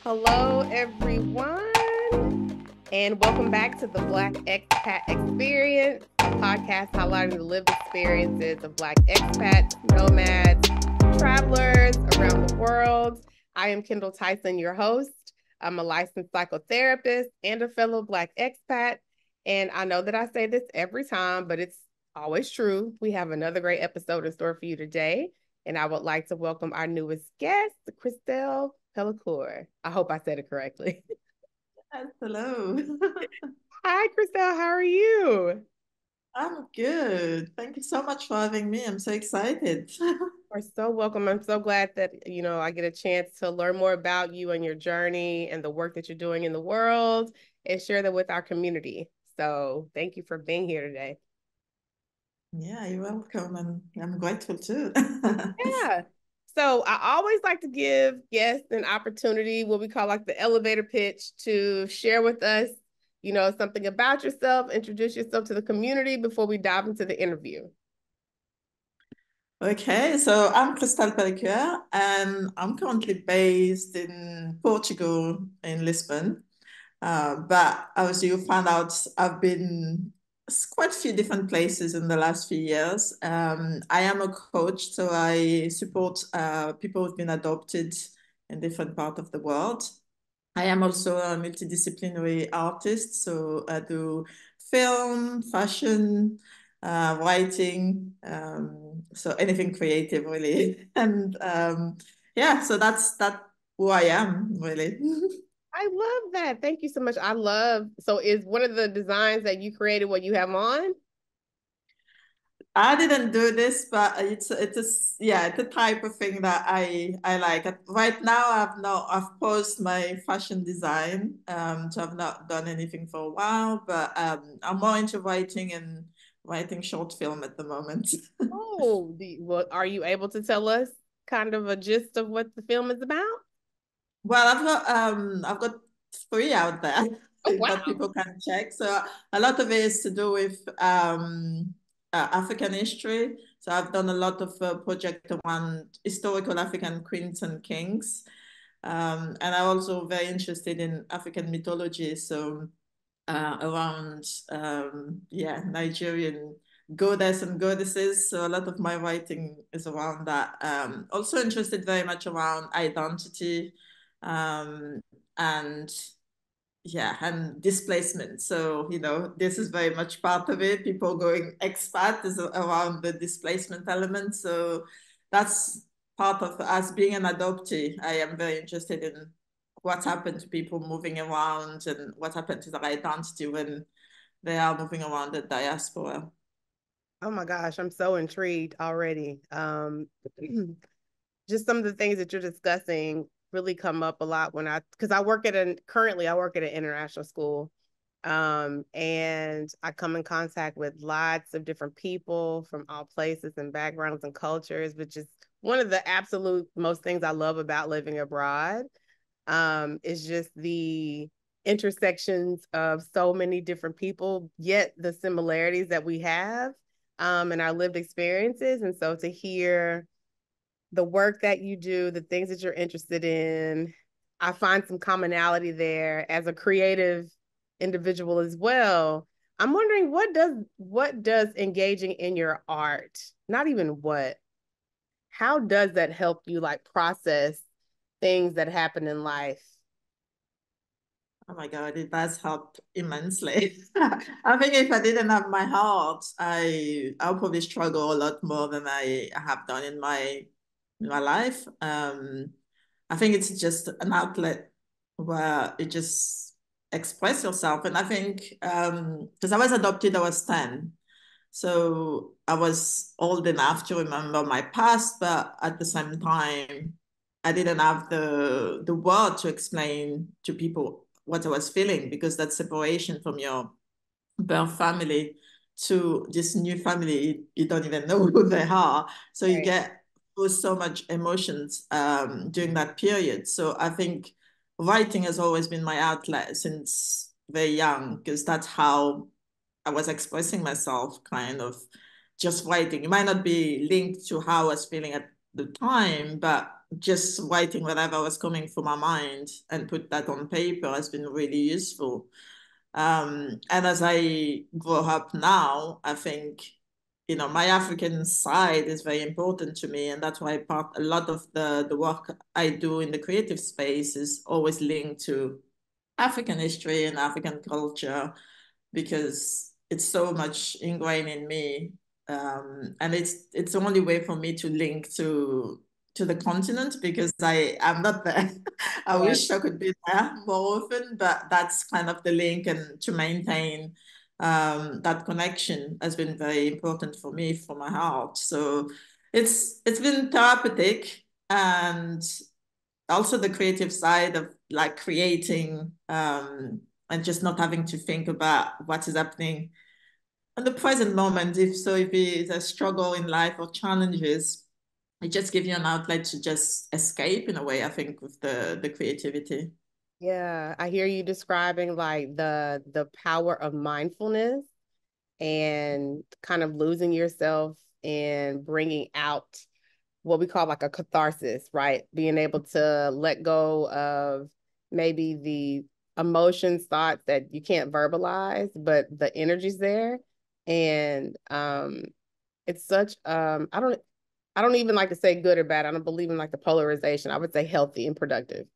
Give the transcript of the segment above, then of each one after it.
Hello, everyone, and welcome back to the Black Expat Experience, a podcast highlighting the lived experiences of Black expats, nomads, travelers around the world. I am Kendall Tyson, your host. I'm a licensed psychotherapist and a fellow Black expat. And I know that I say this every time, but it's always true. We have another great episode in store for you today. And I would like to welcome our newest guest, Christelle Pellecuer. I hope I said it correctly. Yes, hello. Hi, Christelle. How are you? I'm good. Thank you so much for having me. I'm so excited. You're so welcome. I'm so glad that, I get a chance to learn more about you and your journey and the work that you're doing in the world and share that with our community. So thank you for being here today. Yeah, you're welcome. And I'm grateful too. Yeah. So I always like to give guests an opportunity, what we call like the elevator pitch, to share with us, something about yourself, introduce yourself to the community before we dive into the interview. Okay, so I'm Christelle Pellecuer and I'm currently based in Portugal, in Lisbon. But as you found out, I've been quite a few different places in the last few years. I am a coach, so I support people who've been adopted in different parts of the world. I am also a multidisciplinary artist, so I do film, fashion, writing, so anything creative really. And yeah, so that's who I am really. I love that. Thank you so much. So is one of the designs that you created what you have on? I didn't do this, but it's a type of thing that I like. Right now, I've paused my fashion design, so I've not done anything for a while. But I'm more into writing and writing short film at the moment. Oh, are you able to tell us kind of a gist of what the film is about? Well, I've got three out there Oh, that wow. people can check. So a lot of it is to do with African history. So I've done a lot of project around historical African queens and kings, and I'm also very interested in African mythology. So around yeah, Nigerian goddess and goddesses. So a lot of my writing is around that. Also interested very much around identity, um, and yeah, and displacement. So, this is very much part of it. People going expat is around the displacement element. So that's part of us being an adoptee. I am very interested in what happened to people moving around and what happened to their identity when they are moving around the diaspora. Oh my gosh, I'm so intrigued already. Just some of the things that you're discussing really come up a lot because currently I work at an international school. And I come in contact with lots of different people from all places and backgrounds and cultures, which is one of the absolute most things I love about living abroad. Is just the intersections of so many different people, yet the similarities that we have in our lived experiences. And so to hear the work that you do, the things that you're interested in. I find some commonality there as a creative individual as well. I'm wondering what does engaging in your art, not even what, how does that help you like process things that happen in life? Oh my God, it does help immensely. I think if I didn't have my heart, I'll probably struggle a lot more than I have done in my life. I think it's just an outlet where you just express yourself. And I think because I was adopted, I was 10. So I was old enough to remember my past, but at the same time, I didn't have the word to explain to people what I was feeling because that separation from your birth family to this new family, you don't even know who they are. So you Right. get through so much emotions during that period. So I think writing has always been my outlet since very young because that's how I was expressing myself, kind of just writing. It might not be linked to how I was feeling at the time, but just writing whatever was coming from my mind and put that on paper has been really useful. And as I grow up now, I think, you know, my African side is very important to me. And that's why a lot of the work I do in the creative space is always linked to African history and African culture, because it's so much ingrained in me. And it's the only way for me to link to the continent, because I'm not there. I Yeah. wish I could be there more often, but that's kind of the link, and to maintain that connection has been very important for me, for my heart. So it's been therapeutic, and also the creative side of like creating, and just not having to think about what is happening in the present moment. If it's a struggle in life or challenges, it just gives you an outlet to just escape in a way, I think, with the creativity. Yeah, I hear you describing like the power of mindfulness and kind of losing yourself and bringing out what we call like a catharsis, right? Being able to let go of maybe the emotions, thoughts that you can't verbalize, but the energy's there. And it's such I don't even like to say good or bad. I don't believe in like the polarization. I would say healthy and productive,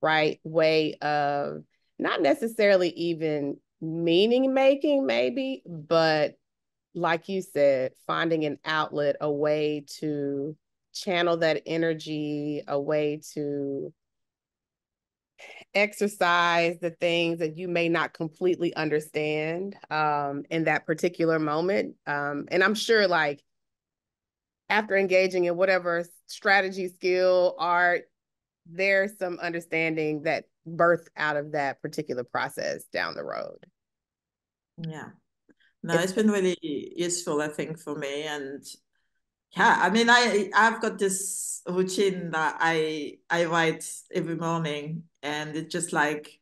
right? Way of not necessarily even meaning making, maybe, but like you said, finding an outlet, a way to channel that energy, a way to exercise the things that you may not completely understand in that particular moment. And I'm sure like after engaging in whatever strategy, skill, art, there's some understanding that birth out of that particular process down the road. Yeah. No, It's it's been really useful, I think, for me. And yeah, I mean, I've got this routine that I write every morning, and it's just like,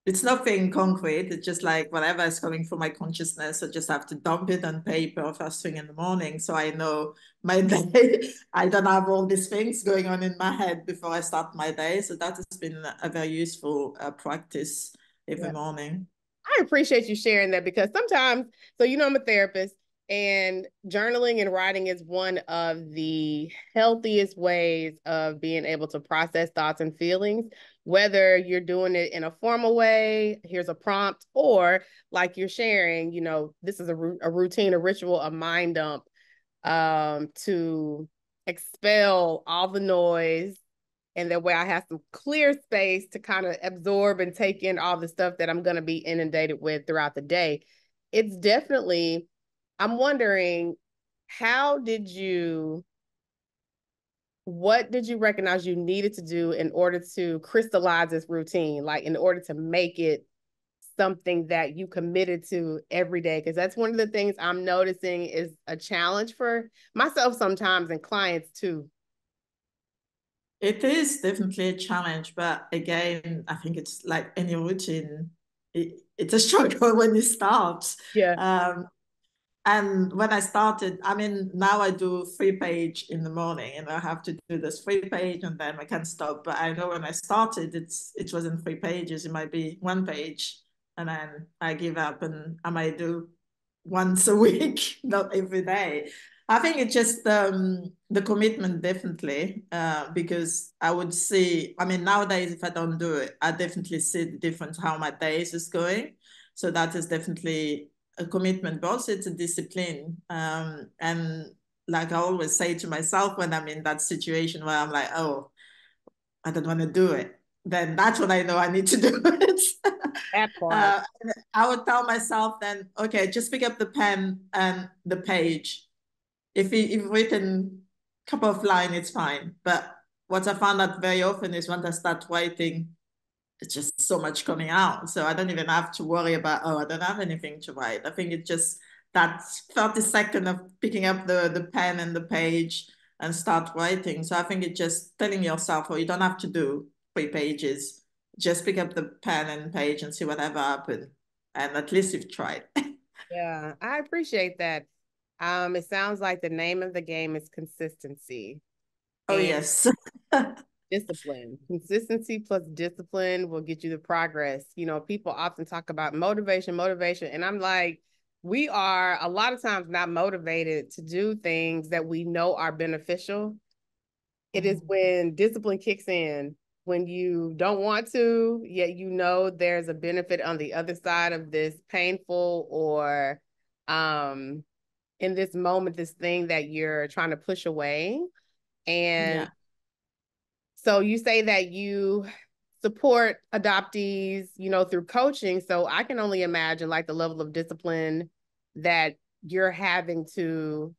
it's nothing concrete. It's just like whatever is coming from my consciousness. I just have to dump it on paper first thing in the morning, so I know my day. I don't have all these things going on in my head before I start my day. So that has been a very useful practice every yeah. morning. I appreciate you sharing that because sometimes, so you know, I'm a therapist and journaling and writing is one of the healthiest ways of being able to process thoughts and feelings, whether you're doing it in a formal way, here's a prompt, or like you're sharing, you know, this is a routine, a ritual, a mind dump to expel all the noise, and that way I have some clear space to kind of absorb and take in all the stuff that I'm going to be inundated with throughout the day. It's definitely, I'm wondering, how did you, what did you recognize you needed to do in order to crystallize this routine, like in order to make it something that you committed to every day? Because that's one of the things I'm noticing is a challenge for myself sometimes and clients too. It is definitely a challenge, but again, I think it's like any routine. It's a struggle when you start. Yeah. Um, And when I started, I mean, now I do 3 page in the morning, and I have to do this 3 page, and then I can stop. But I know when I started, it wasn't 3 pages. It might be 1 page, and then I give up, and I might do once a week, not every day. I think it's just the commitment, definitely, because I would see. I mean, nowadays, if I don't do it, I definitely see the difference how my days is going. So that is definitely a commitment, but also it's a discipline. And like I always say to myself when I'm in that situation where I'm like, oh, I don't want to do it, then that's when I know I need to do it. That part. I would tell myself then, okay, just pick up the pen and the page. If you've written a couple of lines, it's fine. But what I found out very often is when I start writing, it's just so much coming out. So I don't even have to worry about, oh, I don't have anything to write. I think it's just that 30 seconds of picking up the pen and the page and start writing. So I think it's just telling yourself, oh, you don't have to do 3 pages. Just pick up the pen and page and see whatever happens. And at least you've tried. Yeah, I appreciate that. It sounds like the name of the game is consistency. Oh, yes. Discipline. Consistency plus discipline will get you the progress. You know, people often talk about motivation, motivation. And I'm like, we are a lot of times not motivated to do things that we know are beneficial. It is when discipline kicks in, when you don't want to, yet you know there's a benefit on the other side of this painful or in this moment, this thing that you're trying to push away. And Yeah. so you say that you support adoptees, you know, through coaching. So I can only imagine like the level of discipline that you're having to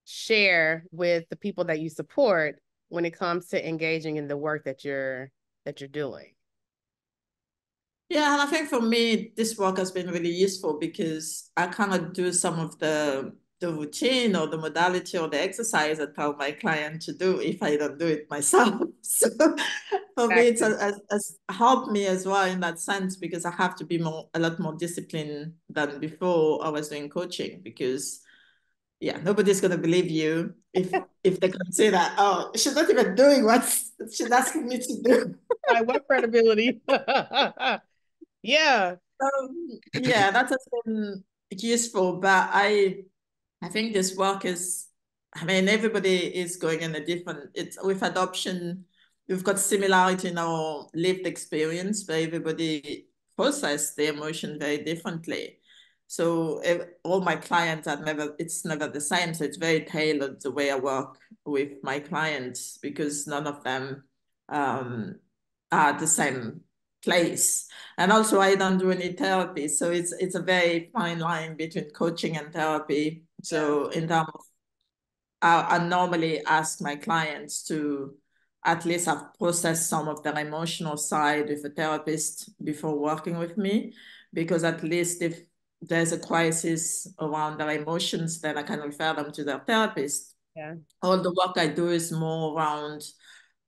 share with the people that you support when it comes to engaging in the work that you're doing. Yeah, and I think for me, this work has been really useful because I kind of do some of the routine or the modality or the exercise I tell my client to do if I don't do it myself. So for me, it's Exactly. has helped me as well in that sense because I have to be a lot more disciplined than before I was doing coaching because yeah, nobody's gonna believe you if they can say that, oh, she's not even doing what she's asking me to do. Like what credibility? Yeah. Yeah, that has been useful, but I think this work is, I mean, everybody is going in a different, it's with adoption, we've got similarity in our lived experience, but everybody process the emotion very differently. So all my clients are never, it's never the same. So it's very tailored the way I work with my clients because none of them are the same place. And also I don't do any therapy. So it's a very fine line between coaching and therapy. Yeah. So in terms of, I normally ask my clients to at least have processed some of their emotional side with a therapist before working with me, because at least if there's a crisis around their emotions, then I can refer them to their therapist. Yeah. All the work I do is more around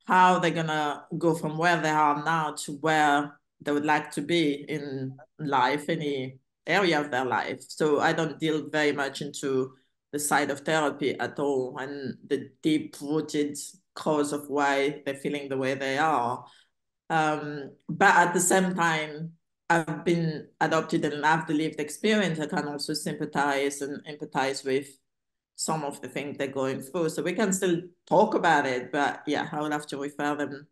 how they're gonna go from where they are now to where they would like to be in life, any area of their life. So I don't deal very much into the side of therapy at all and the deep rooted cause of why they're feeling the way they are. But at the same time, I've been adopted and have the lived experience. I can also sympathize and empathize with some of the things they're going through. So we can still talk about it, but yeah, I would have to refer them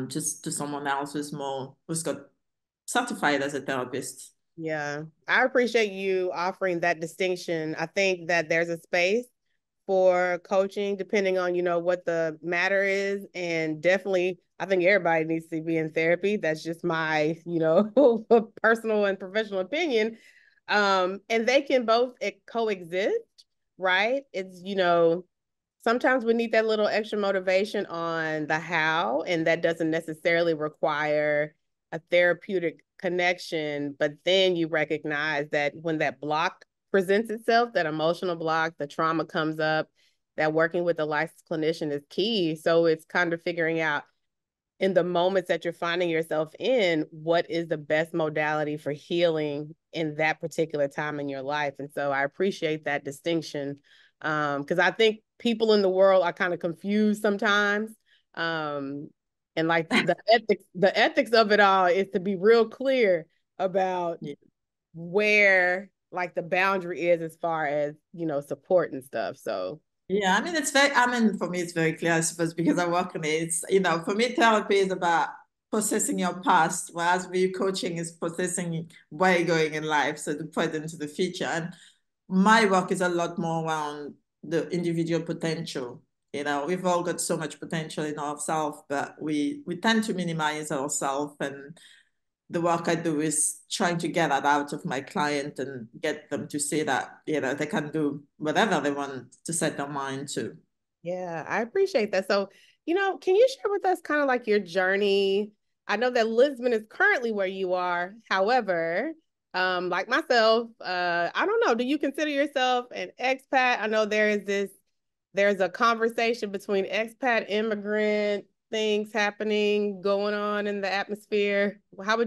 just to someone else who's got certified as a therapist. Yeah. I appreciate you offering that distinction. I think that there's a space for coaching depending on, you know, what the matter is. And definitely, I think everybody needs to be in therapy. That's just my, you know, personal and professional opinion. And they can both coexist, right? It's, you know, sometimes we need that little extra motivation on the how, and that doesn't necessarily require a therapeutic connection. But then you recognize that when that block presents itself, that emotional block, the trauma comes up, that working with a licensed clinician is key. So it's kind of figuring out in the moments that you're finding yourself in, what is the best modality for healing in that particular time in your life. And so I appreciate that distinction because I think people in the world are kind of confused sometimes. And like the ethics of it all is to be real clear about Yeah. where like the boundary is as far as, you know, support and stuff. So Yeah, I mean, I mean, for me, it's very clear, I suppose, because I work on it. It's, you know, for me, therapy is about processing your past, whereas me coaching is processing where you're going in life, so the present to the future. And my work is a lot more around the individual potential. You know, we've all got so much potential in ourselves, but we tend to minimize ourselves. And the work I do is trying to get that out of my client and get them to see that, you know, they can do whatever they want to set their mind to. yeah, I appreciate that. So, you know, can you share with us kind of like your journey? I know that Lisbon is currently where you are. However, like myself, I don't know, do you consider yourself an expat? I know there's a conversation between expat immigrant things happening going on in the atmosphere. What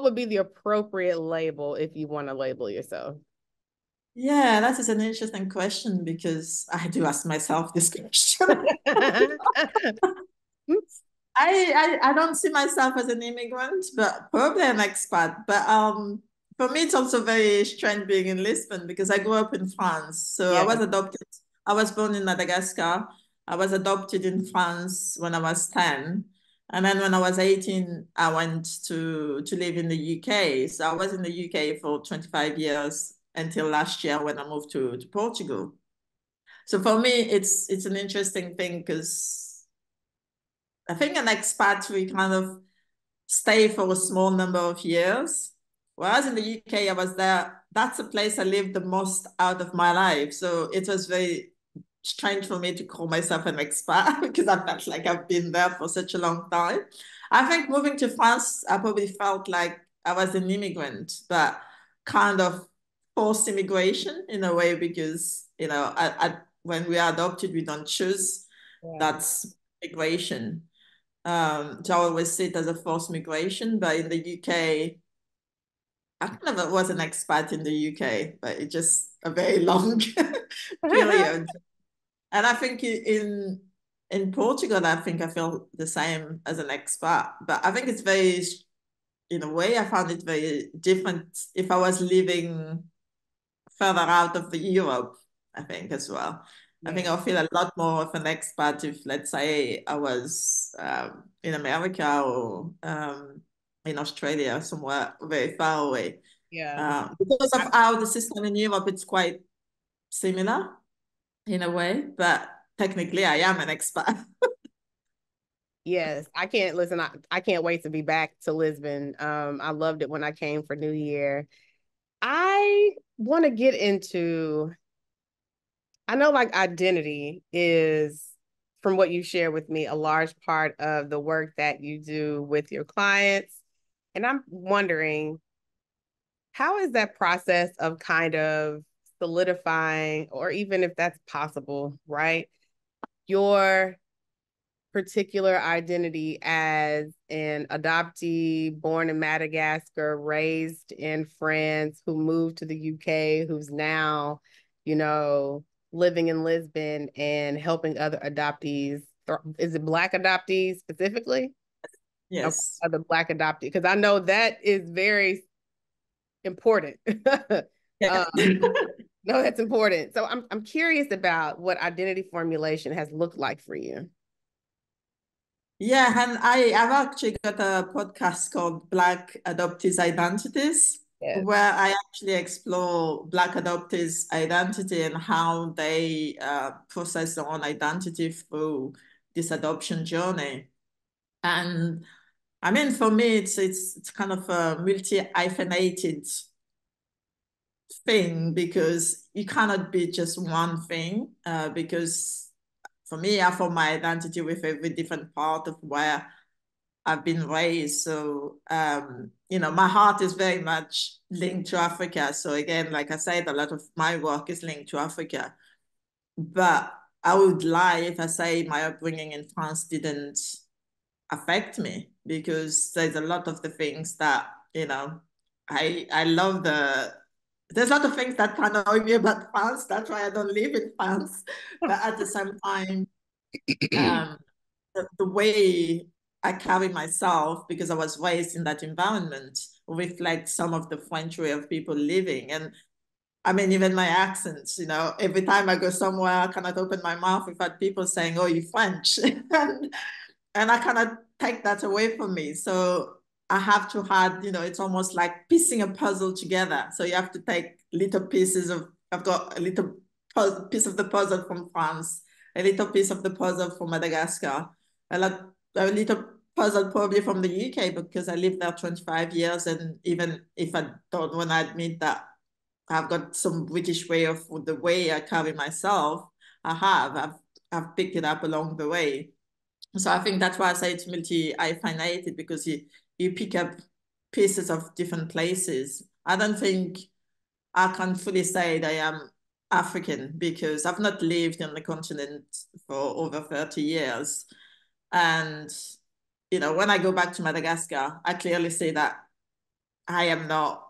would be the appropriate label if you want to label yourself? Yeah, that is an interesting question because I do ask myself this question. I don't see myself as an immigrant, but probably an expat. But for me, it's also very strange being in Lisbon because I grew up in France. So I Yeah. was adopted. I was born in Madagascar. I was adopted in France when I was 10. And then when I was 18, I went to live in the UK. So I was in the UK for 25 years until last year when I moved to Portugal. So for me, it's an interesting thing because I think an expat, we kind of stay for a small number of years. Whereas in the UK, I was there. That's the place I lived the most out of my life. So it was very strange for me to call myself an expat because I felt like I've been there for such a long time. I think moving to France, I probably felt like I was an immigrant, but kind of forced immigration in a way because, when we are adopted, we don't choose. Yeah. That's migration. So I always see it as a forced migration, but in the UK, I kind of was an expat in the UK, but it's just a very long period. And I think in Portugal, I think I feel the same as an expat, but I think it's very, in a way, I found it very different if I was living further out of the Europe, I think as well. I think Yeah. I'll feel a lot more of an expat if, let's say, I was in America or in Australia, somewhere very far away. Yeah. Because of I, how the system in Europe, it's quite similar in a way, but technically I am an expat. yes, I can't listen. I can't wait to be back to Lisbon. I loved it when I came for New Year. I want to get into, I know like identity is, from what you share with me, a large part of the work that you do with your clients. And I'm wondering, how is that process of kind of solidifying, or even if that's possible, right? Your particular identity as an adoptee born in Madagascar, raised in France, who moved to the UK, who's now, you know, living in Lisbon and helping other adoptees. Is it Black adoptees specifically? Okay, Yes. other Black adoptees, because I know that is very important. Yeah. um, no, that's important. So I'm curious about what identity formulation has looked like for you. Yeah, and I've actually got a podcast called Black Adoptees Identities, Yes. where I actually explore Black adoptees' identity and how they process their own identity through this adoption journey. And I mean, for me, it's kind of a multi-hyphenated thing because you cannot be just one thing. Because for me, I form my identity with every different part of where I've been raised. So, my heart is very much linked to Africa. So again, like I said, a lot of my work is linked to Africa. But I would lie if I say my upbringing in France didn't affect me because there's a lot of the things that, I love there's a lot of things that annoy me about France. That's why I don't live in France. But at the same time, um, the way I carry myself because I was raised in that environment reflects some of the French way of people living. And I mean, even my accents, every time I go somewhere, I cannot open my mouth without people saying, "Oh, you're French." And I cannot take that away from me. So I have to add, it's almost like piecing a puzzle together. So you have to take little pieces of, I've got a little piece of the puzzle from France, a little piece of the puzzle from Madagascar, a little puzzle probably from the UK because I lived there 25 years. And even if I don't want to admit that I've got some British way of the way I carry myself, I've picked it up along the way. So I think that's why I say it's multi-hyphenated because you pick up pieces of different places. I don't think I can fully say that I am African because I've not lived on the continent for over 30 years. And, when I go back to Madagascar, I clearly say that I am not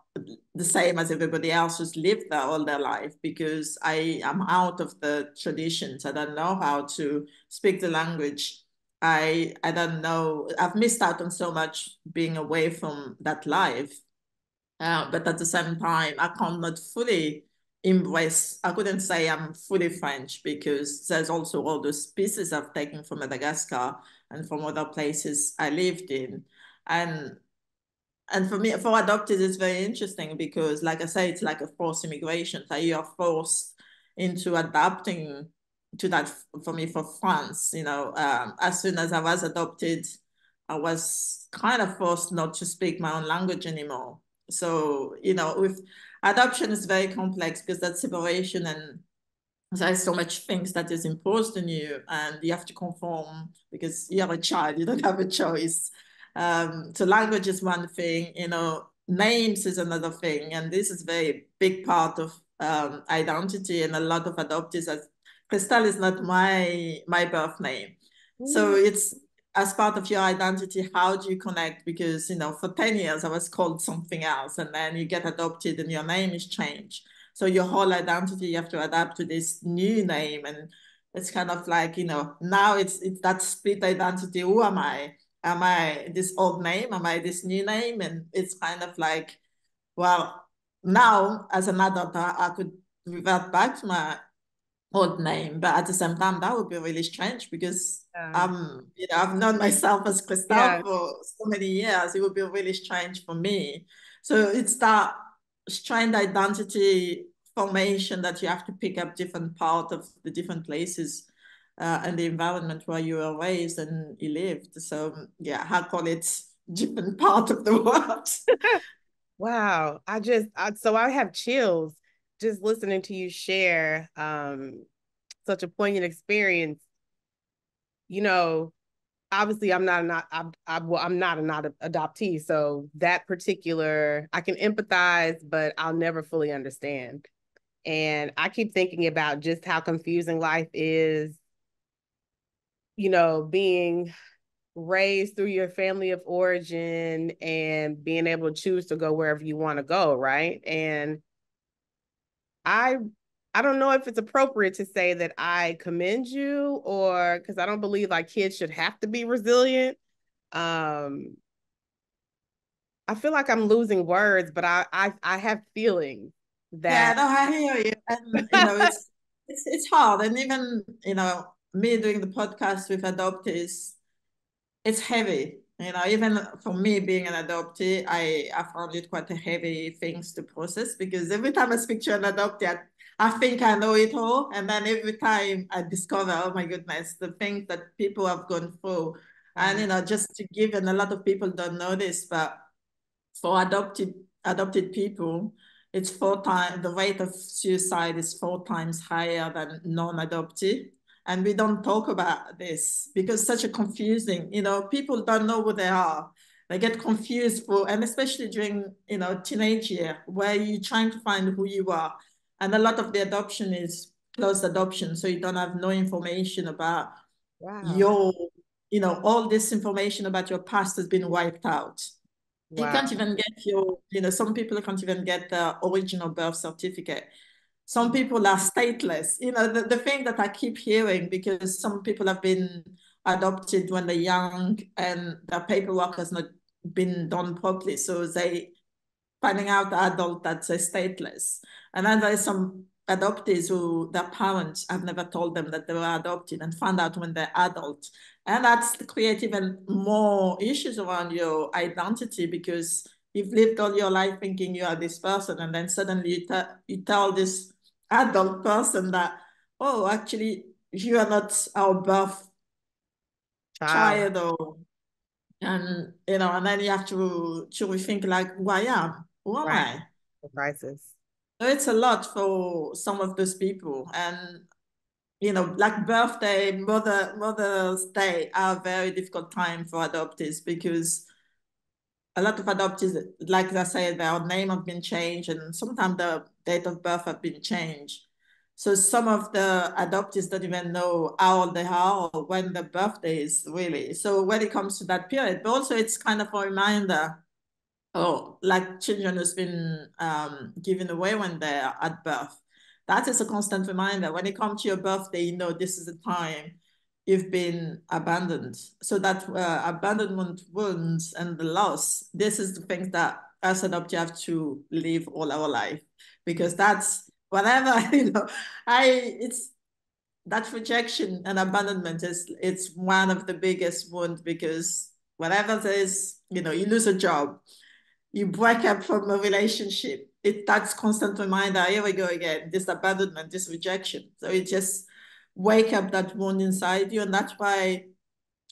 the same as everybody else who's lived there all their life, because I am out of the traditions. I don't know how to speak the language. I don't know. I've missed out on so much being away from that life. But at the same time, I cannot fully embrace, I couldn't say I'm fully French, because there's also all those pieces I've taken from Madagascar and from other places I lived in. And and for me, for adoptees, it's very interesting because, like I say, it's like a forced immigration. So you are forced into adapting to that. For me, for France, as soon as I was adopted, I was kind of forced not to speak my own language anymore. So, with adoption is very complex because that separation, and there's so much things that is imposed on you, and you have to conform because you're a child, you don't have a choice. So language is one thing, names is another thing, and this is a very big part of identity. And a lot of adoptees, as Christelle is not my birth name, so it's as part of your identity. How do you connect? Because for 10 years I was called something else, and then you get adopted and your name is changed. So your whole identity, you have to adapt to this new name. And it's kind of like, now it's that split identity. Who am I? Am I this old name? Am I this new name? And it's kind of like, well, now as an adult, I could revert back to my old name, but at the same time, that would be really strange because I've known myself as Christelle Yeah. for so many years. It would be really strange for me. So it's that strange identity formation that you have to pick up different part of the different places and the environment where you were raised and you lived. So yeah, I call it different part of the world. Wow. So I have chills just listening to you share such a poignant experience. You know, obviously I'm not an adoptee, so that particular I can empathize, but I'll never fully understand. And I keep thinking about just how confusing life is, being raised through your family of origin and being able to choose to go wherever you want to go, right? And I I don't know if it's appropriate to say that I commend you, or because I don't believe like kids should have to be resilient. Um, I feel like I'm losing words, but I have feelings Yeah, that no, I hear you. And it's hard. And even, me doing the podcast with adoptees, it's heavy. Even for me being an adoptee, I found it quite a heavy things to process, because every time I speak to an adoptee, I think I know it all. And then every time I discover, oh my goodness, the things that people have gone through. And, just to give, and a lot of people don't know this, but for adopted people, it's 4 times, the rate of suicide is 4 times higher than non-adopted. And we don't talk about this because such a confusing, people don't know who they are. They get confused and especially during, teenage year, where you're trying to find who you are. And a lot of the adoption is closed adoption. So you don't have no information about wow, your, all this information about your past has been wiped out. You wow, can't even get some people can't even get the original birth certificate. Some people are stateless. The thing that I keep hearing, because some people have been adopted when they're young and their paperwork has not been done properly. So they finding out adult that they're stateless. And then there's some adoptees who their parents have never told them that they were adopted and found out when they're adult. And that's create even more issues around your identity, because you've lived all your life thinking you are this person, and then suddenly you tell this adult person that, oh, actually, you are not our birth child, child, or and then you have to think like, who I am, who am right, I? the crisis. So it's a lot for some of those people. And like birthday, Mother's Day are a very difficult time for adoptees, because a lot of adoptees, like I said, their name have been changed, and sometimes the date of birth have been changed. So some of the adoptees don't even know how old they are or when the birthday is really. So when it comes to that period, but also it's kind of a reminder or like children who's been given away when they're at birth. That is a constant reminder. When it comes to your birthday, you know this is the time you've been abandoned. So that abandonment wounds and the loss, this is the things that us adoptees have to live all our life, because that's whatever, it's that rejection and abandonment it's one of the biggest wounds, because whatever there is, you lose a job, you break up from a relationship. That's constant reminder. Here we go again. This abandonment, this rejection. So it just wake up that wound inside you, and that's why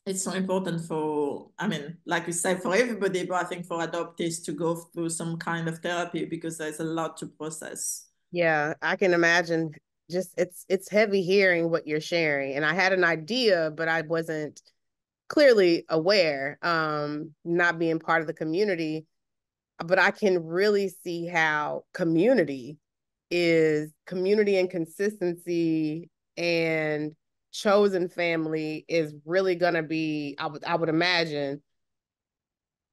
it's so important for, I mean, like we say, for everybody, but I think for adoptees to go through some kind of therapy, because there's a lot to process. Yeah, I can imagine. Just it's heavy hearing what you're sharing. And I had an idea, but I wasn't clearly aware, not being part of the community. But I can really see how community and consistency and chosen family is really going to be, I would imagine,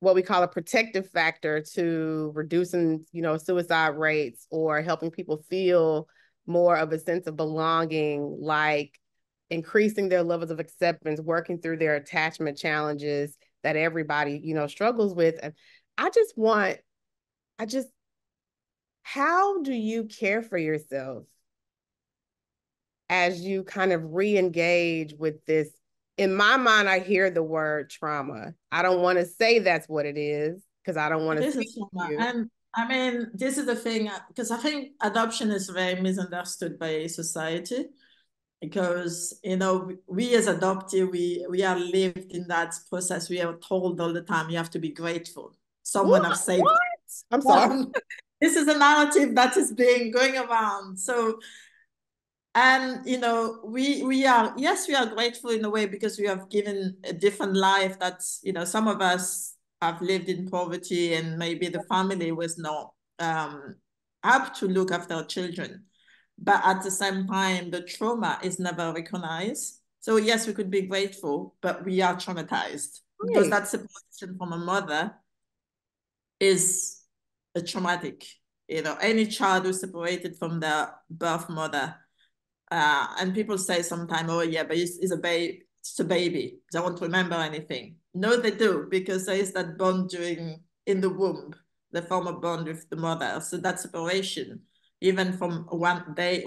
what we call a protective factor to reducing, suicide rates, or helping people feel more of a sense of belonging, like increasing their levels of acceptance, working through their attachment challenges that everybody, struggles with. And I just want, I just, how do you care for yourself as you kind of re-engage with this? In my mind, I hear the word trauma. I don't want to say that's what it is, because I don't want It to is a speak for trauma. you. And I mean, this is the thing, because I think adoption is very misunderstood by society, because we as adoptees, we are lived in that process. We are told all the time you have to be grateful. Someone have saved. What? I'm sorry. This is a narrative that is being going around. So, and we are, yes, we are grateful in a way, because we have given a different life. That's, some of us have lived in poverty, and maybe the family was not up to look after our children. But at the same time, the trauma is never recognized. So yes, we could be grateful, but we are traumatized, because Right. that separation from a mother is a traumatic. Any child who's separated from their birth mother, and people say sometimes, oh yeah, but it's a baby. It's a baby. They won't remember anything. No, they do, because there is that bond during in the womb, the former bond with the mother. So that separation, even from 1 day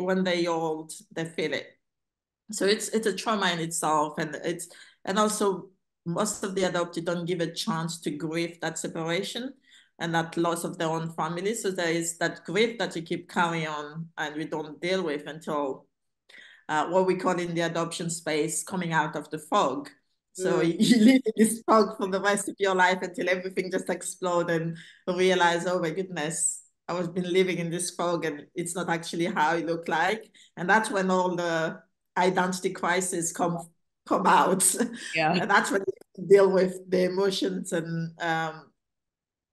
old, they feel it. So it's a trauma in itself, and also most of the adopted don't give a chance to grieve that separation and that loss of their own family. So there is that grief that you keep carrying on, and we don't deal with until what we call in the adoption space coming out of the fog. So Mm, you live in this fog for the rest of your life until everything just explodes and realize, oh my goodness, I was been living in this fog and it's not actually how it looked like. And that's when all the identity crisis come out. yeah. And that's when you deal with the emotions and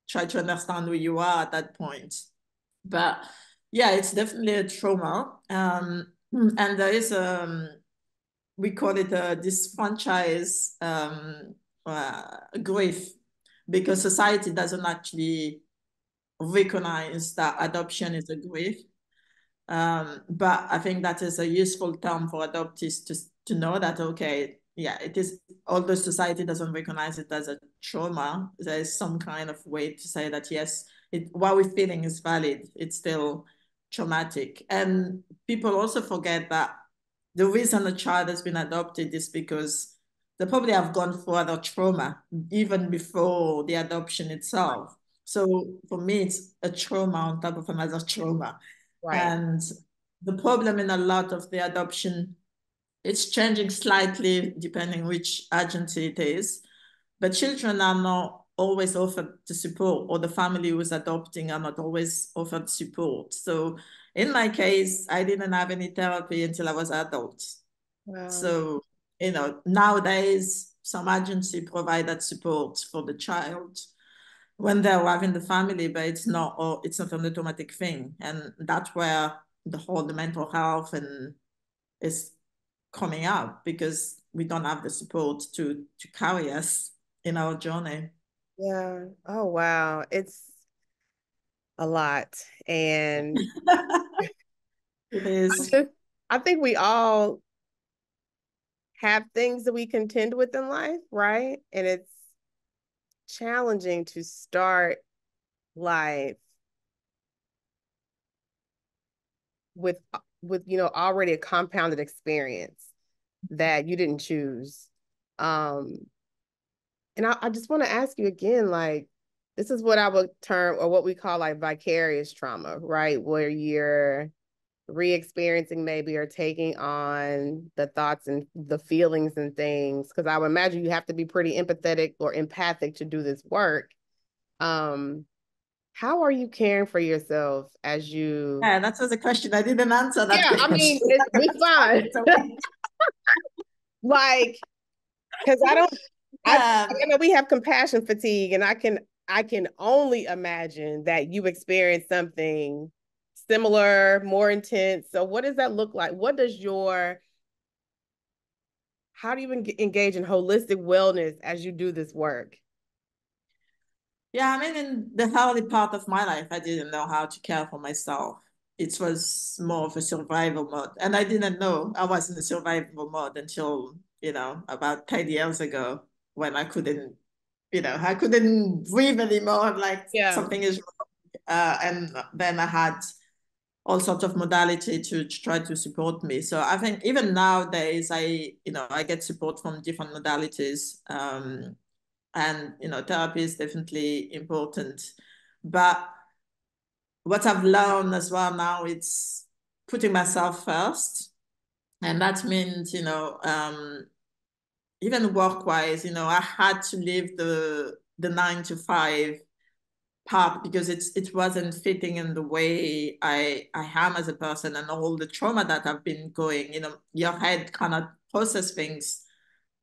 try to understand who you are at that point. But yeah, it's definitely a trauma. And there is we call it a disfranchise grief, because society doesn't actually recognize that adoption is a grief. But I think that is a useful term for adoptees to know that, okay, yeah, it is, although society doesn't recognize it as a trauma, there is some kind of way to say that, yes, what we're feeling is valid. It's still traumatic. And people also forget that the reason a child has been adopted is because they probably have gone through other trauma even before the adoption itself. So for me, it's a trauma on top of another trauma. Right. And the problem in a lot of the adoption, it's changing slightly depending which agency it is, but children are not always offered the support, or the family who's adopting are not always offered support. So in my case, I didn't have any therapy until I was adult. Wow. So, nowadays, some agency provide that support for the child when they're arriving the family, but it's not an automatic thing. And that's where the mental health and is coming up, because we don't have the support to carry us in our journey. Yeah. Oh, wow. It's a lot. And It I is. just, I think we all have things that we contend with in life, right? And it's challenging to start life with already a compounded experience that you didn't choose. Um, and I just want to ask you again, like, this is what I would term or what we call like vicarious trauma, right? Where you're re-experiencing maybe or taking on the thoughts and the feelings and things. Because I would imagine you have to be pretty empathetic or empathic to do this work. Um, how are you caring for yourself as you? Yeah, that was a question. I didn't answer that Yeah, I mean, question. it's fine. Like, because I Um, know we have compassion fatigue, and I can only imagine that you experienced something similar, more intense. So what does that look like? How do you engage in holistic wellness as you do this work? Yeah, I mean, in the early part of my life, I didn't know how to care for myself. It was more of a survival mode. And I didn't know I was in a survival mode until, about 10 years ago when I couldn't breathe anymore. Like Yeah, something is wrong. And then I had all sorts of modality to try to support me. So I think even nowadays, I get support from different modalities. And therapy is definitely important, but what I've learned as well now, it's putting myself first, and that means even work wise, I had to leave the 9 to 5 part because it wasn't fitting in the way I am as a person, and all the trauma that I've been going, your head cannot process things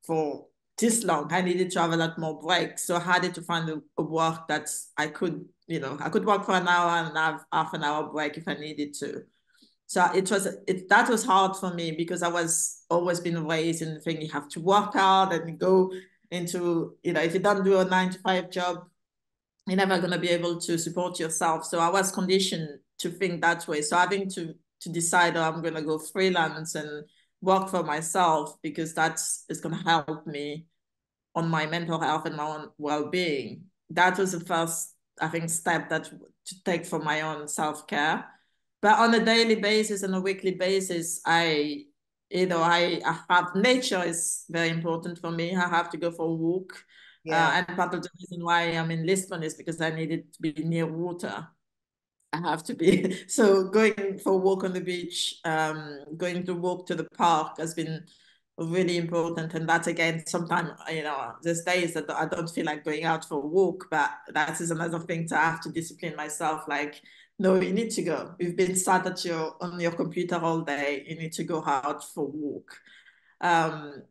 for this long. I needed to have a lot more breaks. So I had to find a work that I could work for an hour and have half an hour break if I needed to. So that was hard for me because I was always been raised in the thing you have to work hard and go into, if you don't do a 9 to 5 job, you're never going to be able to support yourself. So I was conditioned to think that way. So having to decide, oh, I'm going to go freelance and work for myself because that's is going to help me on my mental health and my own well-being. That was the first, I think, step that to take for my own self-care. But on a daily basis and a weekly basis, I have nature is very important for me. I have to go for a walk. yeah, And part of the reason why I'm in Lisbon is because I needed to be near water. I have to be. So going for a walk on the beach, going to walk to the park has been really important. And that again, sometimes, there's days that I don't feel like going out for a walk, but that is another thing to have to discipline myself. Like, no, you need to go. You've been sat on your computer all day. You need to go out for a walk. Um,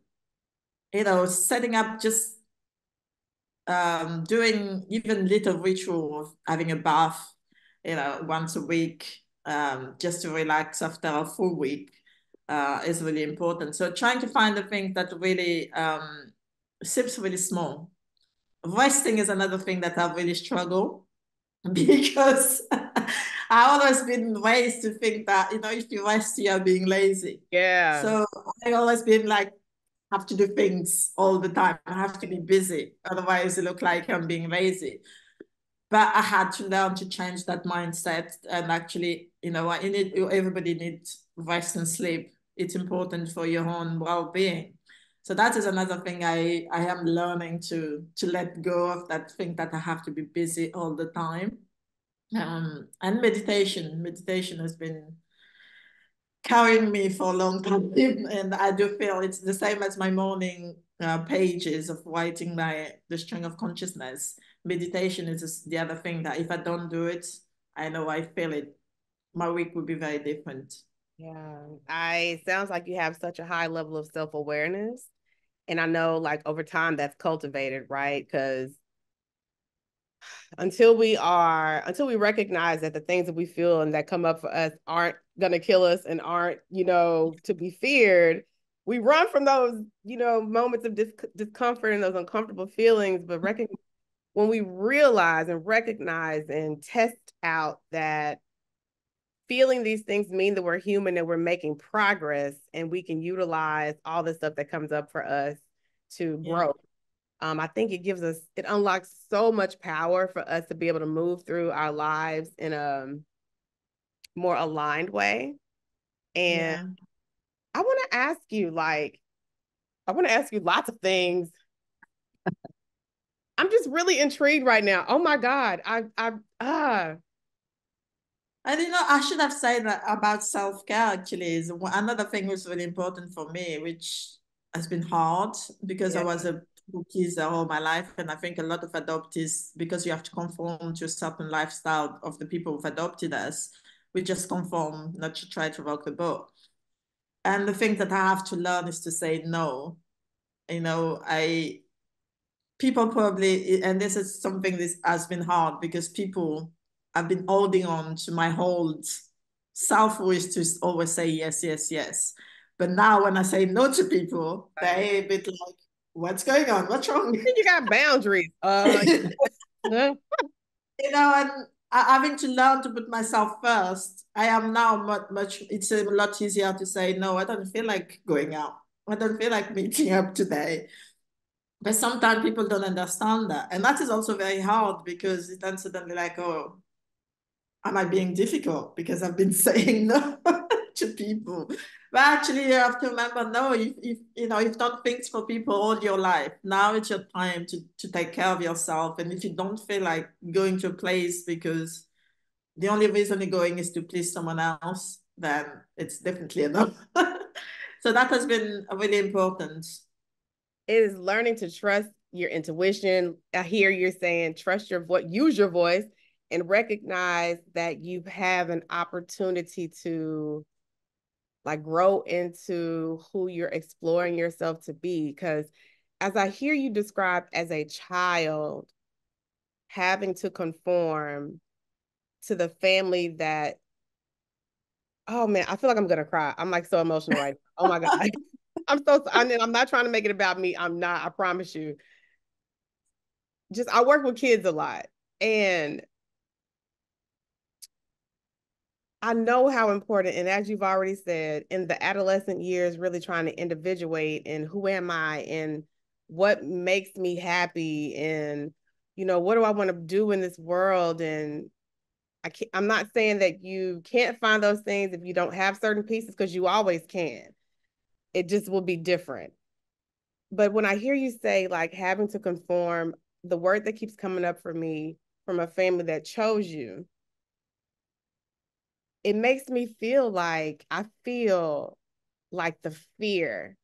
setting up just doing even little ritual of having a bath, once a week, just to relax after a full week, is really important. So trying to find the things that really seems really small. Resting is another thing that I really struggle because I always been raised to think that if you rest, you are being lazy. yeah, So I always been like have to do things all the time. I have to be busy. Otherwise, it look like I'm being lazy. But I had to learn to change that mindset. And actually, everybody needs rest and sleep. It's important for your own well-being. So that is another thing I am learning to let go of that thing that I have to be busy all the time. And meditation has been carrying me for a long time. And I do feel it's the same as my morning pages of writing the string of consciousness. Meditation is just the other thing that if I don't do it, I know I feel it. My week would be very different. yeah. I sounds like you have such a high level of self-awareness. And I know like over time that's cultivated, right? Because until we recognize that the things that we feel and that come up for us aren't gonna kill us and aren't, to be feared, we run from those, moments of discomfort and those uncomfortable feelings, but when we realize and recognize and test out that feeling these things mean that we're human and we're making progress and we can utilize all the stuff that comes up for us to Yeah. grow. I think it gives us, it unlocks so much power for us to be able to move through our lives in a more aligned way. And Yeah. I want to ask you, I want to ask you lots of things. I'm just really intrigued right now. Oh my God. I didn't know, I should have said that about self-care actually is another thing was really important for me, which has been hard because I Yeah. was a pleaser all my life. And I think a lot of adoptees, because you have to conform to a certain lifestyle of the people who've adopted us, we just conform, not to try to rock the boat. And the thing that I have to learn is to say no. You know, people probably, and this is something this has been hard because people have been holding on to my whole self-wish to always say yes, yes, yes. But now when I say no to people, they're Right. a bit like, what's going on? What's wrong? I think you got boundaries. Yeah. You know, and having to learn to put myself first, I am now much, it's a lot easier to say, no, I don't feel like going out. I don't feel like meeting up today. But sometimes people don't understand that. And that is also very hard because it's then suddenly like, oh, am I being difficult because I've been saying no to people? But actually, you have to remember, no, you know, you've done things for people all your life. Now it's your time to take care of yourself. And if you don't feel like going to a place because the only reason you're going is to please someone else, then it's definitely enough. So that has been really important. It is learning to trust your intuition. I hear you're saying trust your voice, use your voice, and recognize that you have an opportunity to like grow into who you're exploring yourself to be. Because as I hear you described as a child having to conform to the family that, oh man, I feel like I'm gonna cry. I'm like so emotional right now. Oh my God. I'm not trying to make it about me. I'm not, I promise you. Just I work with kids a lot and I know how important, and as you've already said, in the adolescent years, really trying to individuate and who am I and what makes me happy and what do I want to do in this world? And I'm not saying that you can't find those things if you don't have certain pieces because you always can. It just will be different. But when I hear you say like having to conform, the word that keeps coming up for me from a family that chose you, it makes me feel like I feel like the fear.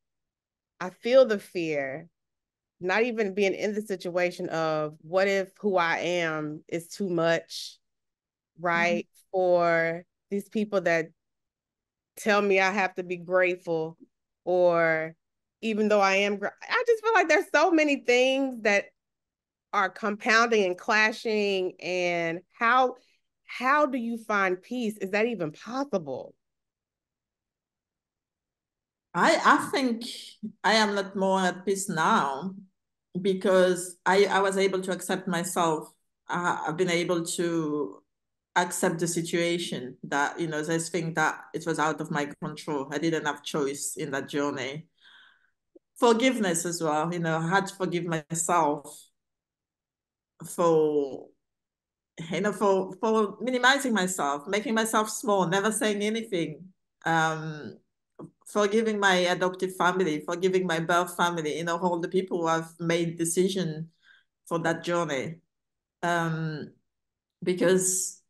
I feel the fear, not even being in the situation of what if who I am is too much, Mhm. right? For these people that tell me I have to be grateful, or even though I am, I just feel like there's so many things that are compounding and clashing. And how do you find peace? Is that even possible? I think I am not more at peace now because I was able to accept myself. I've been able to accept the situation that, you know, there's things that it was out of my control. I didn't have choice in that journey. Forgiveness as well, you know, I had to forgive myself for, you know, for minimizing myself, making myself small, never saying anything. Um, Forgiving my adoptive family, forgiving my birth family, you know, all the people who have made decision for that journey. Um, because,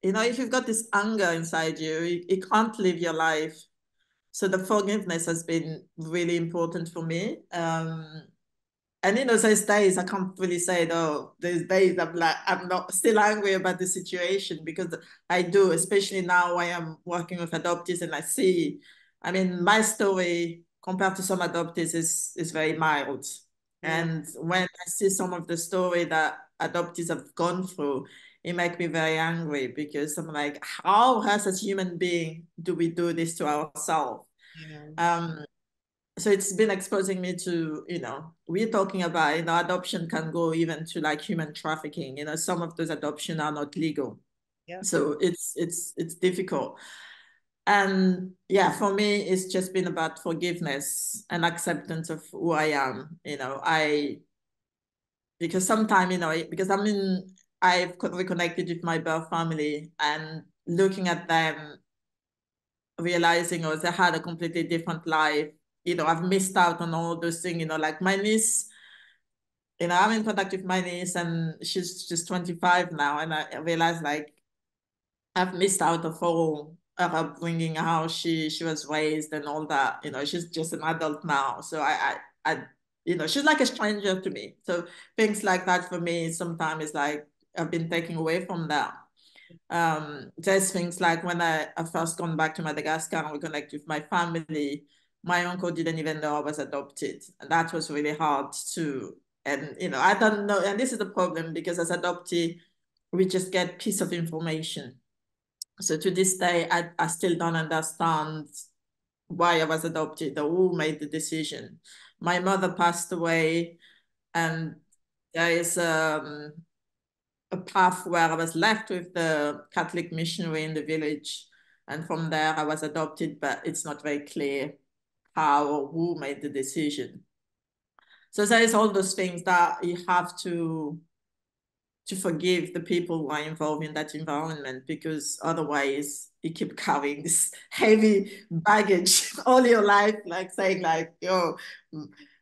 you know, if you've got this anger inside you, you can't live your life. So the forgiveness has been really important for me. And you know, those days I can't really say though. There's days I'm like I'm not still angry about the situation because I do, especially now I am working with adoptees and I see. I mean, my story compared to some adoptees is very mild, Yeah. and when I see some of the story that adoptees have gone through, it makes me very angry because I'm like, how as a human being do we do this to ourselves? Yeah. Um, so it's been exposing me to, we're talking about, adoption can go even to like human trafficking. Some of those adoption are not legal. Yeah. So it's difficult. And yeah, for me, it's just been about forgiveness and acceptance of who I am. Because sometimes, because I've reconnected with my birth family and looking at them, realizing, oh, they had a completely different life. I've missed out on all those things, like my niece, I'm in contact with my niece and she's just 25 now. And I realized like I've missed out of all her upbringing, how she was raised and all that. She's just an adult now. So she's like a stranger to me. So things like that for me sometimes is like I've been taken away from that. There's things like when I first gone back to Madagascar and reconnect with my family, my uncle didn't even know I was adopted. And that was really hard to, and I don't know, and this is the problem because as adoptee, we just get piece of information. So to this day, I still don't understand why I was adopted or who made the decision. My mother passed away, and there is a path where I was left with the Catholic missionary in the village. And from there, I was adopted, but it's not very clear how or who made the decision. So there is all those things that you have to forgive the people who are involved in that environment, because otherwise you keep carrying this heavy baggage all your life, like saying like, yo,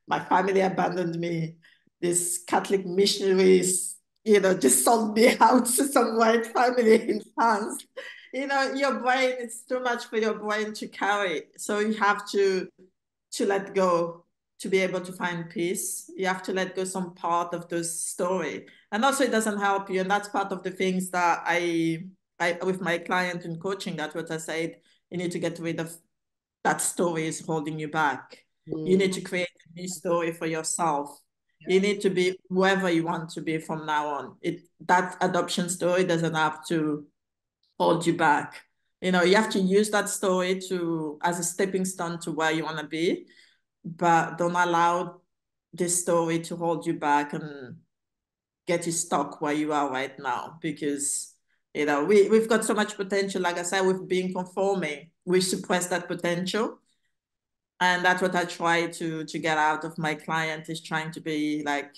my family abandoned me. This Catholic missionaries, just sold me out to some white family in France. Your brain, it's too much for your brain to carry. So you have to let go to be able to find peace. You have to let go some part of the story. And also it doesn't help you. And that's part of the things that I with my client in coaching, that's what I said, you need to get rid of that story is holding you back. You Mm. need to create a new story for yourself. Yeah. You need to be whoever you want to be from now on. That adoption story doesn't have to hold you back. You have to use that story to as a stepping stone to where you want to be, but don't allow this story to hold you back and get you stuck where you are right now, because we've got so much potential. Like I said, we've been conforming, we suppress that potential. And that's what I try to get out of my client, is trying to be like,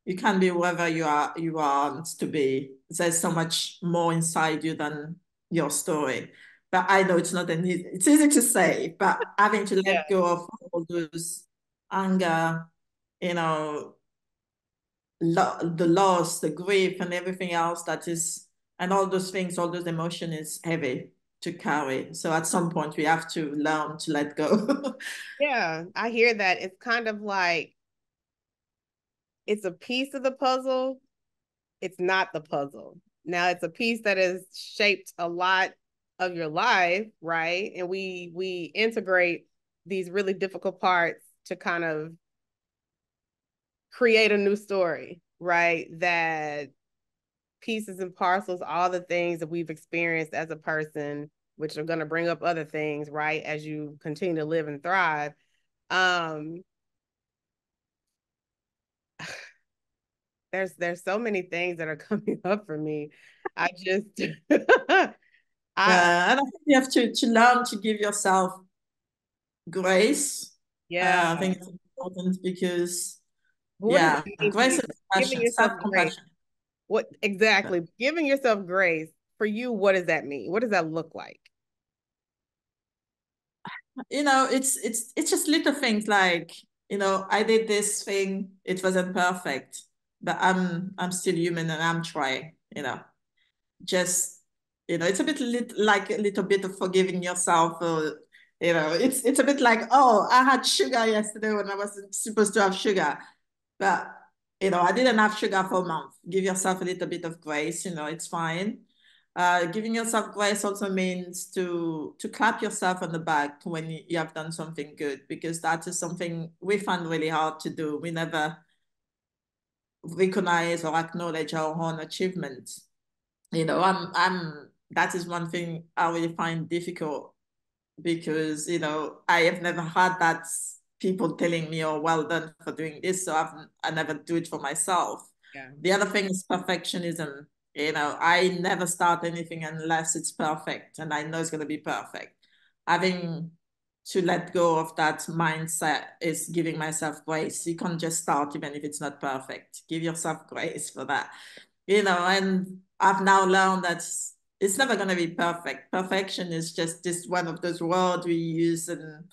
you can be whoever you want to be. There's so much more inside you than your story. But I know it's not an easy, it's easy to say, but having to Yeah. let go of all those anger, you know, the loss, the grief, and everything else that is, and all those things, all those emotion is heavy to carry. So at some point, we have to learn to let go. Yeah, I hear that. It's kind of like it's a piece of the puzzle. It's not the puzzle. Now it's a piece that has shaped a lot of your life, right? And we integrate these really difficult parts to kind of create a new story, right? That pieces and parcels, all the things that we've experienced as a person, which are going to bring up other things, right? As you continue to live and thrive. Um, there's so many things that are coming up for me. I just I And I think you have to learn to give yourself grace. yeah. I think it's important because, What does yeah, that mean to grace you? and Giving compassion, yourself grace. self-compassion. What exactly? Giving yourself grace for you, what does that mean? What does that look like? It's just little things like, I did this thing, it wasn't perfect, but I'm still human and I'm trying. Just, it's a bit like a little bit of forgiving yourself. Or, it's a bit like, oh, I had sugar yesterday when I wasn't supposed to have sugar. But, I didn't have sugar for a month. Give yourself a little bit of grace, it's fine. Giving yourself grace also means to clap yourself on the back when you have done something good, because that is something we find really hard to do. We never recognize or acknowledge our own achievements. That is one thing I really find difficult, because I have never had that people telling me, oh, well done for doing this. So I never do it for myself. Yeah. The other thing is perfectionism. You know, I never start anything unless it's perfect and I know it's going to be perfect. Having to let go of that mindset is giving myself grace. You can't just start even if it's not perfect. Give yourself grace for that. You know, and I've now learned that it's never going to be perfect. Perfection is just this one of those words we use and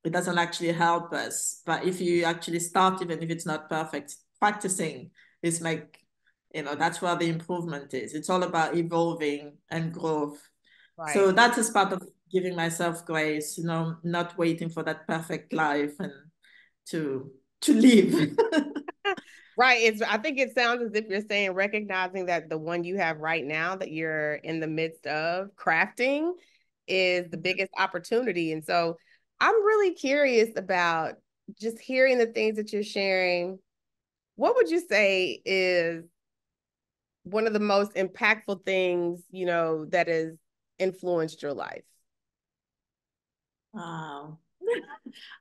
it doesn't actually help us. But if you actually start, even if it's not perfect, practicing is that's where the improvement is. It's all about evolving and growth. So Right. that is part of giving myself grace, not waiting for that perfect life and to live. Right. I think it sounds as if you're saying recognizing that the one you have right now that you're in the midst of crafting is the biggest opportunity. And so I'm really curious about just hearing the things that you're sharing. What would you say is one of the most impactful things, that has influenced your life? Wow.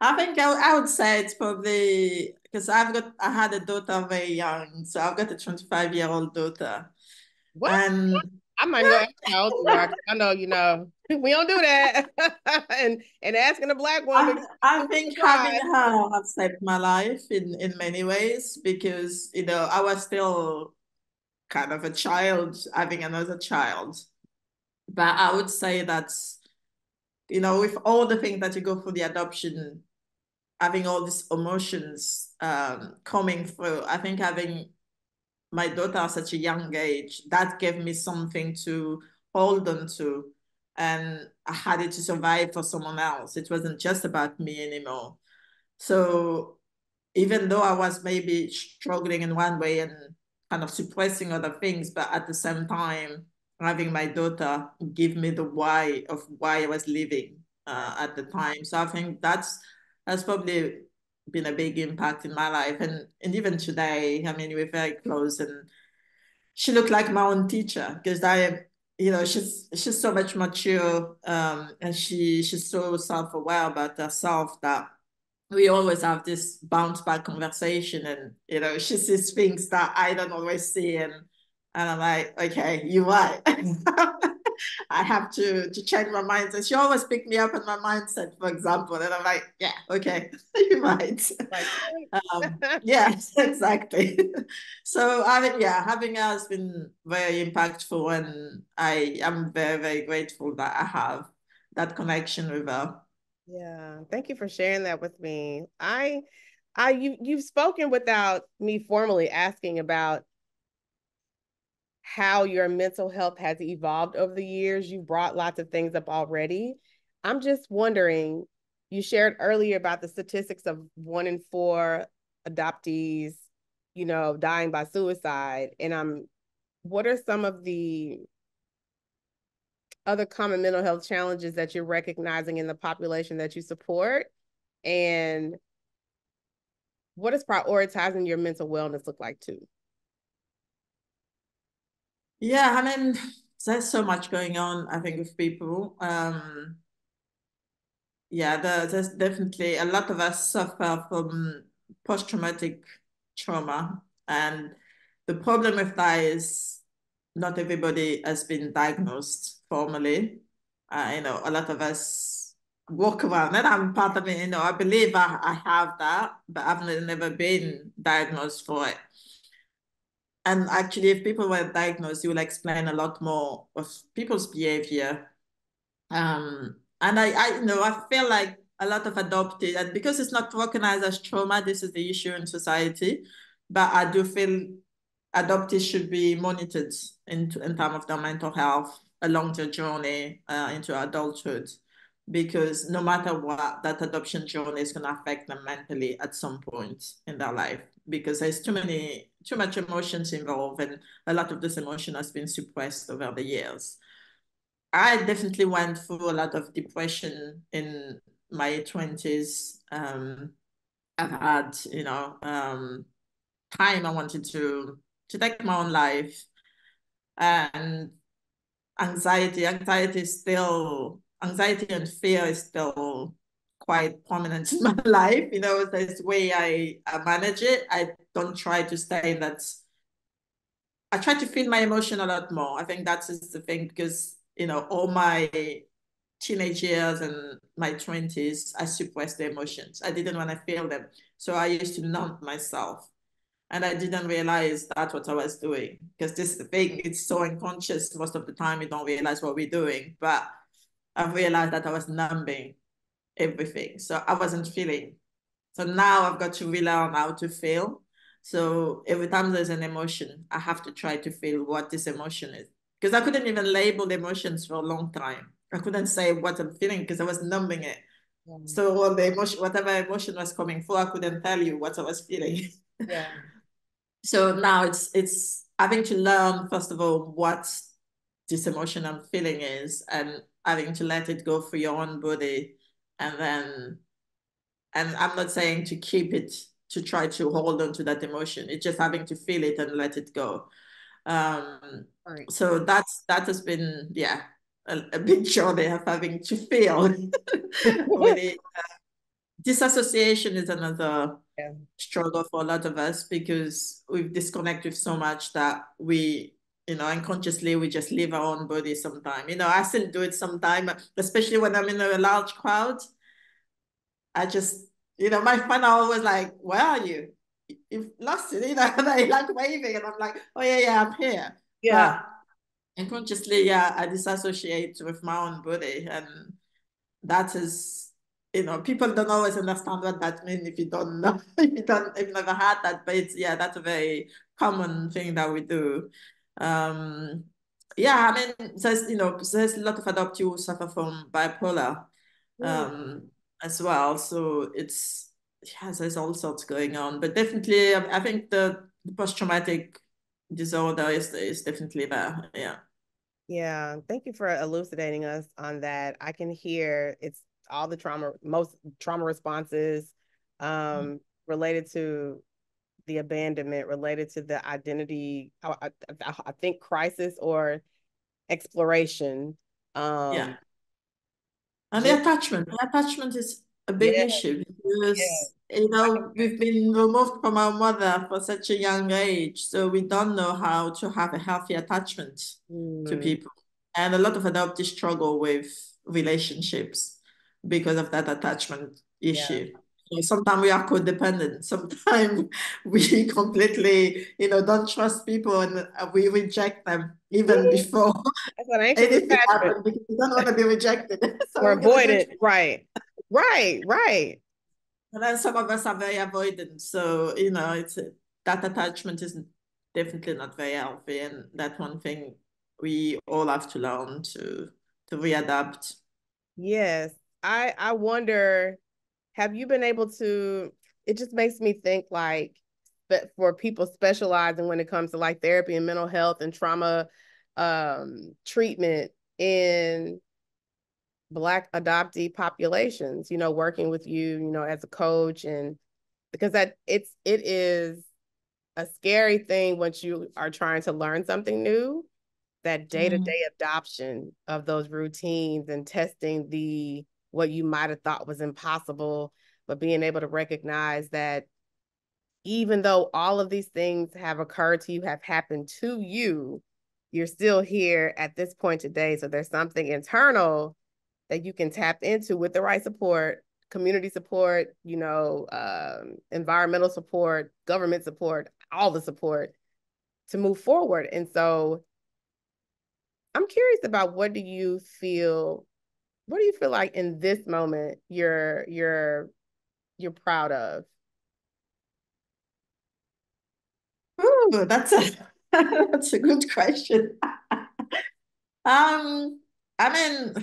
I think I would say it's probably because I had a daughter very young, so I've got a 25-year-old daughter. What? And I'm not even gonna ask you how old you are. I know, we don't do that. and asking a black woman, I to think having drive. her has saved my life in many ways because, I was still kind of a child, having another child. But I would say that, with all the things that you go through the adoption, having all these emotions coming through, I think having my daughter at such a young age, that gave me something to hold on to. And I had it to survive for someone else. It wasn't just about me anymore. So even though I was maybe struggling in one way and kind of suppressing other things, but at the same time, having my daughter give me the why of why I was living at the time. So I think that's probably been a big impact in my life. And even today, I mean, we're very close and she looked like my own teacher because she's so much mature and she's so self-aware about herself that we always have this bounce back conversation and she sees things that I don't always see and I'm like, okay, you're right. I have to change my mindset. And she always picked me up in my mindset, for example. And I'm like, yeah, okay, you're right. Like, Yes, exactly. So I think, yeah, having her has been very impactful and I am very, very grateful that I have that connection with her. yeah, thank you for sharing that with me. You've spoken without me formally asking about how your mental health has evolved over the years. You brought lots of things up already. I'm just wondering, you shared earlier about the statistics of 1 in 4 adoptees, dying by suicide. And what are some of the other common mental health challenges that you're recognizing in the population that you support? And what does prioritizing your mental wellness look like too? Yeah, I mean, there's so much going on, I think, with people. Yeah, there's definitely a lot of us suffer from post-traumatic trauma. And the problem with that is not everybody has been diagnosed formally. A lot of us walk around, and I'm part of it, I believe I have that, but I've never been diagnosed for it. And actually, if people were diagnosed, you will explain a lot more of people's behavior. And I feel like a lot of adopted, and because it's not recognized as trauma, this is the issue in society. But I do feel adoptees should be monitored in terms of their mental health along their journey into adulthood, because no matter what, that adoption journey is going to affect them mentally at some point in their life, because there's too much emotions involved, and a lot of this emotion has been suppressed over the years. I definitely went through a lot of depression in my 20s. I've had, time I wanted to take my own life, and anxiety and fear is still quite prominent in my life. You know, there's way I manage it. I don't try to stay in that. I try to feel my emotion a lot more. I think that's just the thing because, you know, all my teenage years and my 20s, I suppressed the emotions. I didn't want to feel them. So I used to numb myself. And I didn't realize that's what I was doing. Because this is the thing, it's so unconscious most of the time, we don't realize what we're doing. But I've realized that I was numbing everything. So I wasn't feeling. So now I've got to relearn how to feel. So every time there's an emotion, I have to try to feel what this emotion is. Because I couldn't even label emotions for a long time. I couldn't say what I'm feeling because I was numbing it. So all the emotion, whatever emotion was coming through, I couldn't tell you what I was feeling. Yeah. So now it's having to learn, first of all, what this emotion I'm feeling is, and having to let it go through your own body. And I'm not saying to keep it, to try to hold on to that emotion. It's just having to feel it and let it go. Um, Right. so that has been, yeah, a big journey of having to feel. Really, disassociation is another Yeah. struggle for a lot of us because we've disconnected so much that we, you know, unconsciously we just leave our own body sometime. You know, I still do it sometime, especially when I'm in a large crowd. I just, you know, my friend are always like, where are you? You've lost it, you know, and they like waving and I'm like, oh yeah, I'm here. Yeah. But unconsciously, yeah, I disassociate with my own body. And that is, you know, people don't always understand what that means if you don't know, if you've never had that. But it's, yeah, that's a very common thing that we do. Um, yeah, I mean, there's, you know, there's a lot of adoptees who suffer from bipolar Mm. um, as well. So it's, yeah, there's all sorts going on. But definitely, I think the post-traumatic disorder is definitely there. Yeah. Yeah. Thank you for elucidating us on that. I can hear it's all the trauma, most trauma responses related to the abandonment, related to the identity, I think crisis or exploration. Yeah. Um, And just the attachment is a big yeah, issue yeah. because, you I can know, we've been removed from our mother for such a young age. So we don't know how to have a healthy attachment to mm, people. And a lot of adoptees struggle with relationships because of that attachment yeah. issue. So sometimes we are codependent. Sometimes we completely, you know, don't trust people and we reject them even before That's an anxious anything attachment happens because we don't want to be rejected. So or we're going to do it. avoidant. Right. Right. Right. And then some of us are very avoidant. So, you know, that attachment is definitely not very healthy. And that's one thing we all have to learn to readapt. Yes. I wonder, have you been able to, it just makes me think like that for people specializing when it comes to like therapy and mental health and trauma treatment in Black adoptee populations, working with you, as a coach, and because it is a scary thing once you are trying to learn something new, that Mm. day-to-day adoption of those routines and testing the what you might have thought was impossible, but being able to recognize that even though all of these things have occurred to you, have happened to you, you're still here at this point today. So there's something internal that you can tap into with the right support, community support, environmental support, government support, all the support to move forward. And so I'm curious about what do you feel like in this moment you're proud of? Ooh, that's a that's a good question. Um, I mean,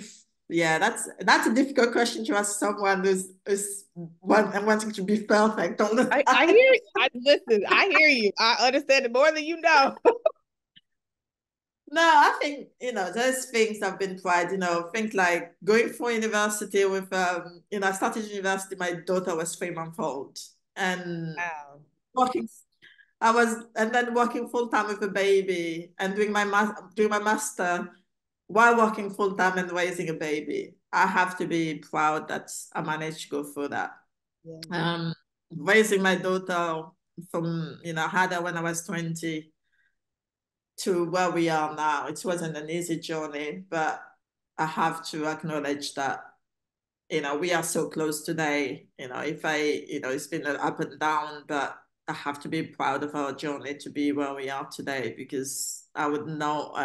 yeah, that's a difficult question to ask someone who's wanting to be perfect all the I time. hear listen, I hear you. I understand it more than you know. No, I think, you know, there's things I've been tried, you know, things like going for university with, you know, I started university, my daughter was 3 months old and Wow. working, and then working full time with a baby and doing my master while working full time and raising a baby. I have to be proud that I managed to go through that. Yeah. Raising my daughter from, I had her when I was 20 to where we are now. It wasn't an easy journey, but I have to acknowledge that, we are so close today. If it's been an up and down, but I have to be proud of our journey to be where we are today, because I would not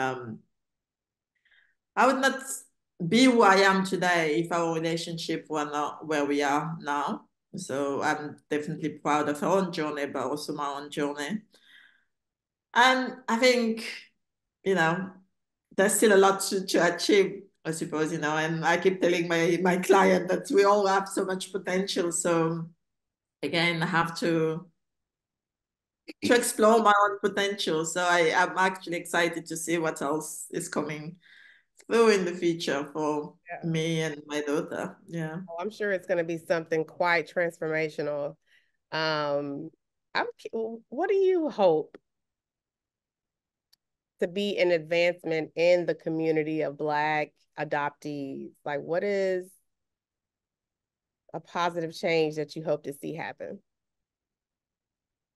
be who I am today if our relationship were not where we are now. So I'm definitely proud of our own journey, but also my own journey. And I think, you know, there's still a lot to achieve, I suppose, and I keep telling my client that we all have so much potential. So again, I have to explore my own potential. So I'm actually excited to see what else is coming through in the future for Yeah. me and my daughter. Yeah. Oh, I'm sure it's going to be something quite transformational. Um, what do you hope to be an advancement in the community of Black adoptees? Like, what is a positive change that you hope to see happen?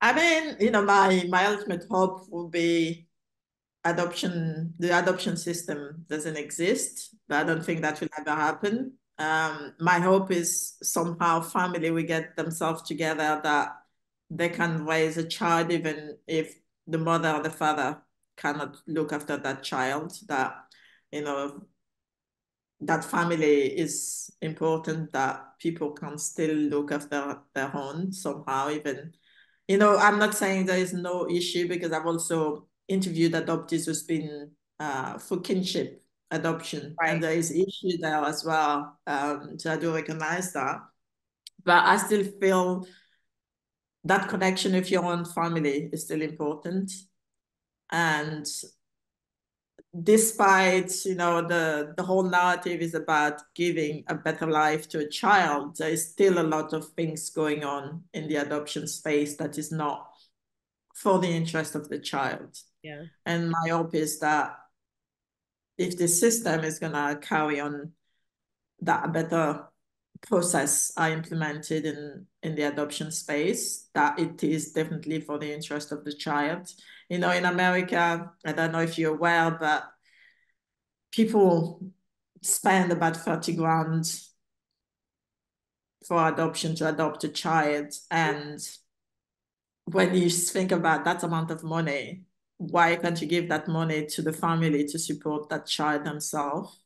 I mean, my ultimate hope would be the adoption system doesn't exist, but I don't think that will ever happen. My hope is somehow family will get themselves together, that they can raise a child even if the mother or the father cannot look after that child, that, you know, that family is important, that people can still look after their own somehow, even, I'm not saying there is no issue, because I've also interviewed adoptees who's been for kinship adoption, and Right. there is issue there as well. So I do recognize that, but I still feel that connection with your own family is still important. And despite, the whole narrative is about giving a better life to a child, there is still a lot of things going on in the adoption space that is not for the interest of the child. Yeah. And my hope is that if the system is going to carry on, that a better process are implemented in the adoption space, that it is definitely for the interest of the child. In America, I don't know if you're aware, but people spend about 30 grand for adoption to adopt a child. And when you think about that amount of money, why can't you give that money to the family to support that child themselves?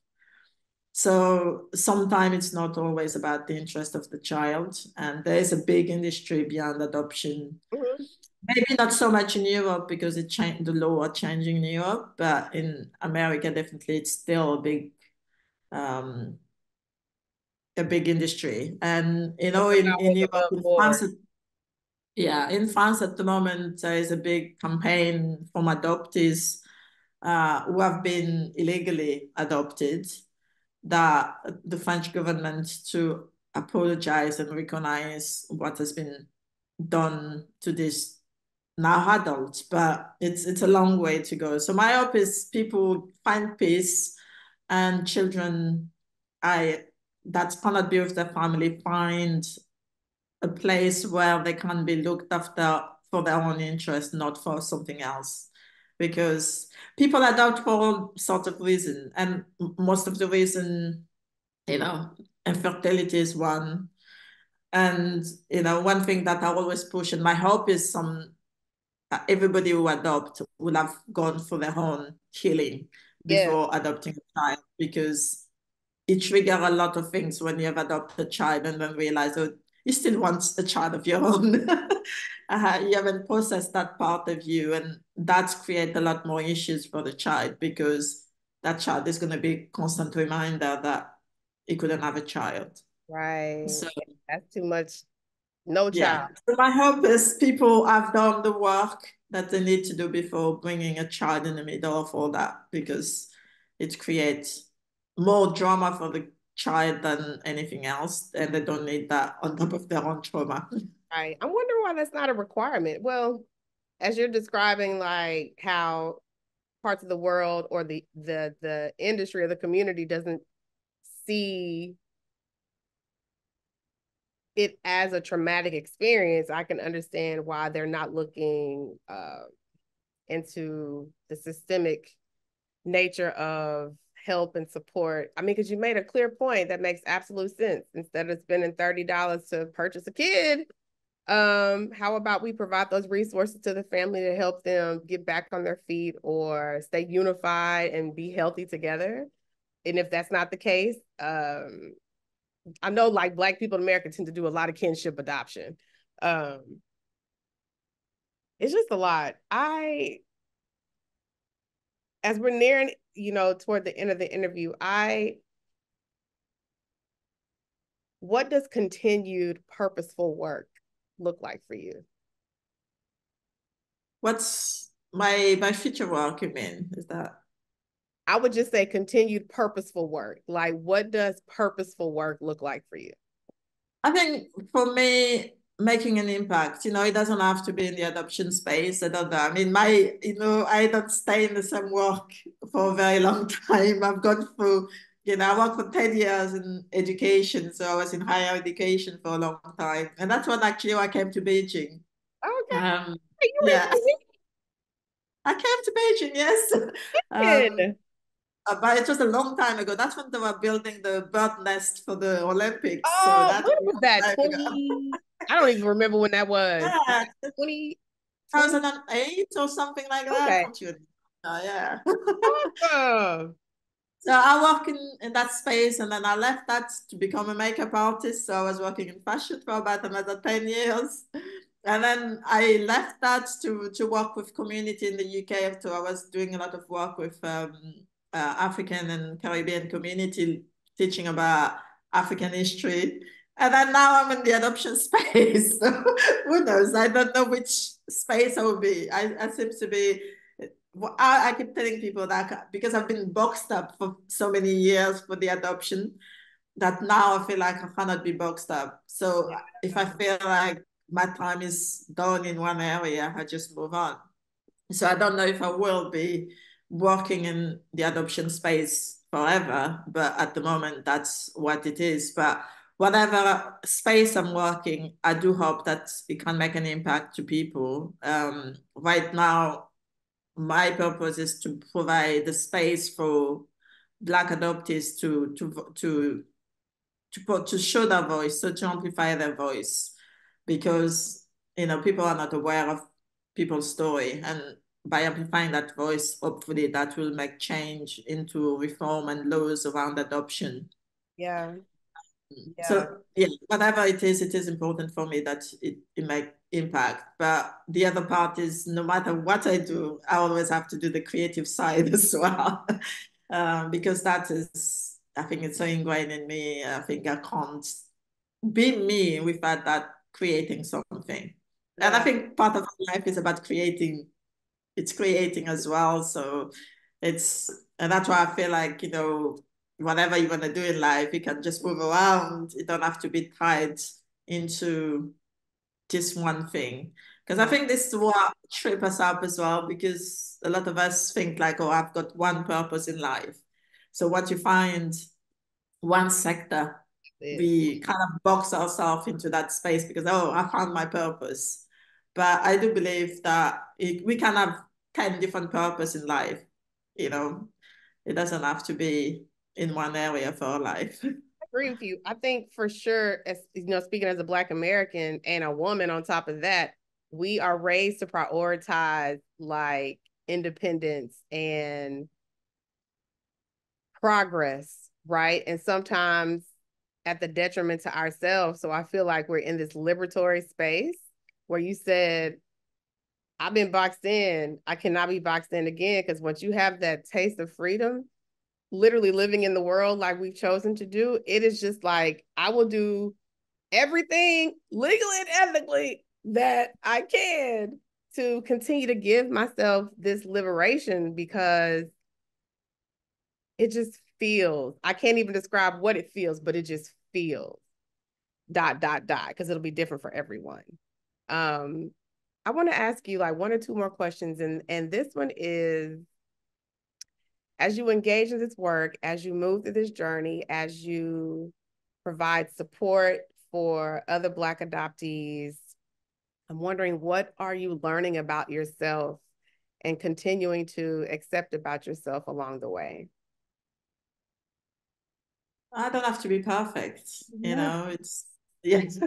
So sometimes it's not always about the interest of the child. And there is a big industry beyond adoption. Mhm. Maybe not so much in Europe, because the law are changing in Europe, but in America, definitely it's still um, a big industry. And It's in always Europe, above board. in France at the moment, there is a big campaign from adoptees who have been illegally adopted, that the French government to apologize and recognize what has been done to this now adults, but it's a long way to go. So my hope is people find peace, and children I that cannot be with their family find a place where they can be looked after for their own interest, not for something else. Because people adopt for all sorts of reasons, and most of the reason, infertility is one. And one thing that I always push, and my hope is everybody who adopt will have gone for their own healing Yeah. before adopting a child, because it triggers a lot of things when you have adopted a child and then realize, oh, you still want a child of your own. You haven't processed that part of you, and that's create a lot more issues for the child, because that child is going to be a constant reminder that he couldn't have a child. Right. So That's too much. No child. yeah. So my hope is people have done the work that they need to do before bringing a child in the middle of all that, because it creates more drama for the child than anything else, and they don't need that on top of their own trauma. Right. I'm wondering why that's not a requirement. Well, as you're describing like how parts of the world or the industry or the community doesn't see it as a traumatic experience, I can understand why they're not looking into the systemic nature of help and support. I mean, because you made a clear point that makes absolute sense. Instead of spending $30 to purchase a kid, how about we provide those resources to the family to help them get back on their feet or stay unified and be healthy together? And if that's not the case, I know like Black people in America tend to do a lot of kinship adoption. It's just a lot. As we're nearing, toward the end of the interview, what does continued purposeful work look like for you? What's my future work, you mean? Is that? I would just say continued purposeful work. Like, what does purposeful work look like for you? I think for me, making an impact, it doesn't have to be in the adoption space. I don't know. I mean, I don't stay in the same work for a very long time. I've gone through, I worked for 10 years in education. So I was in higher education for a long time. And that's when actually I came to Beijing. Okay. You Yeah, I came to Beijing, yes. did. But it was a long time ago. That's when they were building the bird nest for the Olympics. So Oh, that's when a was long that? time ago. 20. I don't even remember when that was. Yeah, 2020. 2008 or something like that. Okay. Fortunately. Yeah. Awesome. So I work in that space, and then I left that to become a makeup artist. So I was working in fashion for about another 10 years. And then I left that to work with community in the UK. So I was doing a lot of work with African and Caribbean community, teaching about African history. And then now I'm in the adoption space. So who knows? I don't know which space I will be. I seem to be I keep telling people that because I've been boxed up for so many years for the adoption, that now I feel like I cannot be boxed up. So if I feel like my time is done in one area, I just move on. So I don't know if I will be working in the adoption space forever, but at the moment, that's what it is. But whatever space I'm working, I do hope that it can make an impact to people. Right now, my purpose is to provide the space for Black adoptees to show their voice, so to amplify their voice, because people are not aware of people's story, and by amplifying that voice, hopefully that will make change into reform and laws around adoption. Yeah. Yeah. So yeah, whatever it is important for me that it make impact. But the other part is no matter what I do, I always have to do the creative side as well. Because that is, I think it's so ingrained in me. I think I can't be me without that creating something. And I Yeah. think part of life is about creating, it's creating as well. So and that's why I feel like, whatever you want to do in life, you can just move around. You don't have to be tied into just one thing. Because I Yeah. think this is what trip us up as well, because a lot of us think like, oh, I've got one purpose in life. So what you find, one sector, It. we kind of box ourselves into that space because, oh, I found my purpose. But I do believe that we can have 10 different purposes in life. You know, it doesn't have to be in one area for our life. I agree with you. I think for sure, as speaking as a Black American and a woman on top of that, we are raised to prioritize like independence and progress, right? And sometimes at the detriment to ourselves. So I feel like we're in this liberatory space where you said, I've been boxed in. I cannot be boxed in again because once you have that taste of freedom, literally living in the world like we've chosen to do, it is just like I will do everything legally and ethically that I can to continue to give myself this liberation because it just feels, I can't even describe what it feels, but it just feels dot dot dot because it'll be different for everyone. Um, I want to ask you like one or two more questions, and this one is as you engage in this work, as you move through this journey, as you provide support for other Black adoptees, I'm wondering, what are you learning about yourself and continuing to accept about yourself along the way? I don't have to be perfect, No. it's, yes.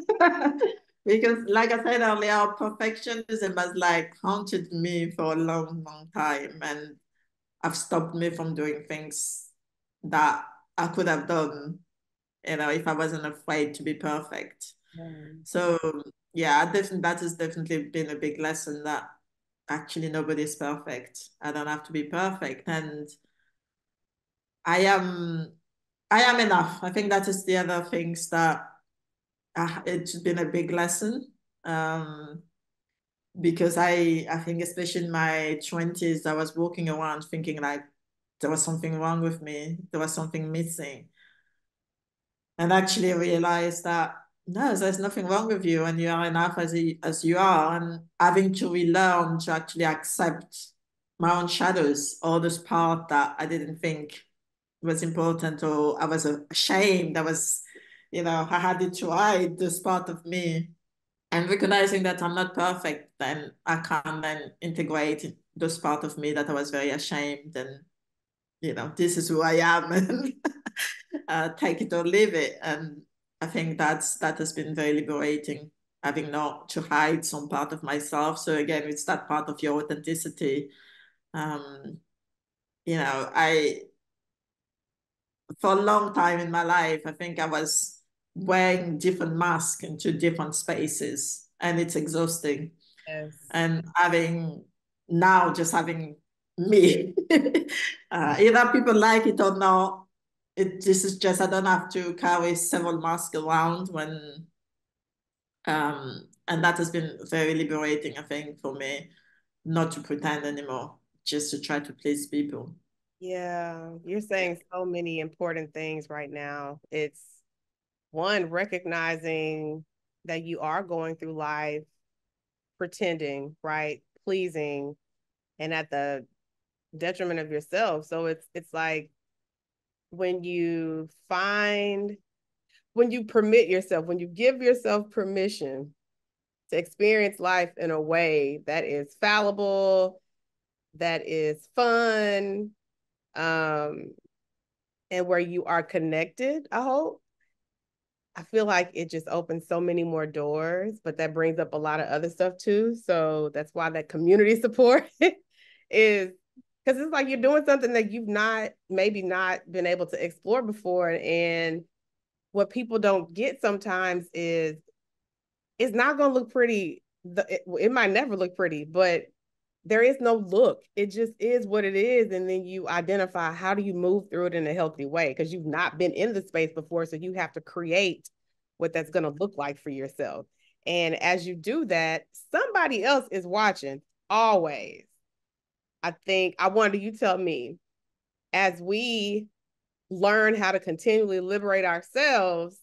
Because like I said earlier, perfectionism has like haunted me for a long, long time. And I've stopped me from doing things that I could have done, if I wasn't afraid to be perfect. Mm. So yeah, that has definitely been a big lesson, that actually nobody's perfect. I don't have to be perfect. And I am I am enough. I think that is the other things that it's been a big lesson. Because I think especially in my 20s, I was walking around thinking like there was something wrong with me, there was something missing. And actually realized that no, there's nothing wrong with you, and you are enough as you are. And having to relearn to actually accept my own shadows, all those part that I didn't think was important, or I was ashamed. I had it to hide this part of me. And recognizing that I'm not perfect, then I can then integrate those part of me that I was very ashamed, and this is who I am, and take it or leave it. And I think that has been very liberating, having not to hide some part of myself. So again, it's that part of your authenticity. Um, I for a long time in my life, I think I was wearing different masks into different spaces, and it's exhausting. Yes. And just having me, either people like it or not. This is just, I don't have to carry several masks around and that has been very liberating, I think, for me, not to pretend anymore, just to try to please people. Yeah, you're saying so many important things right now. It's one, recognizing that you are going through life pretending, right? Pleasing and at the detriment of yourself. So it's like when you find when you permit yourself, when you give yourself permission to experience life in a way that is fallible, that is fun, um, and where you are connected, I hope. I feel like it just opens so many more doors, but that brings up a lot of other stuff too. So that's why that community support is, because it's like you're doing something that you've maybe not been able to explore before. And what people don't get sometimes is it's not going to look pretty. It might never look pretty, but there is no look. It just is what it is. And then you identify, how do you move through it in a healthy way? Because you've not been in the space before. So you have to create what that's going to look like for yourself. And as you do that, somebody else is watching always. I think I wonder, you tell me, as we learn how to continually liberate ourselves,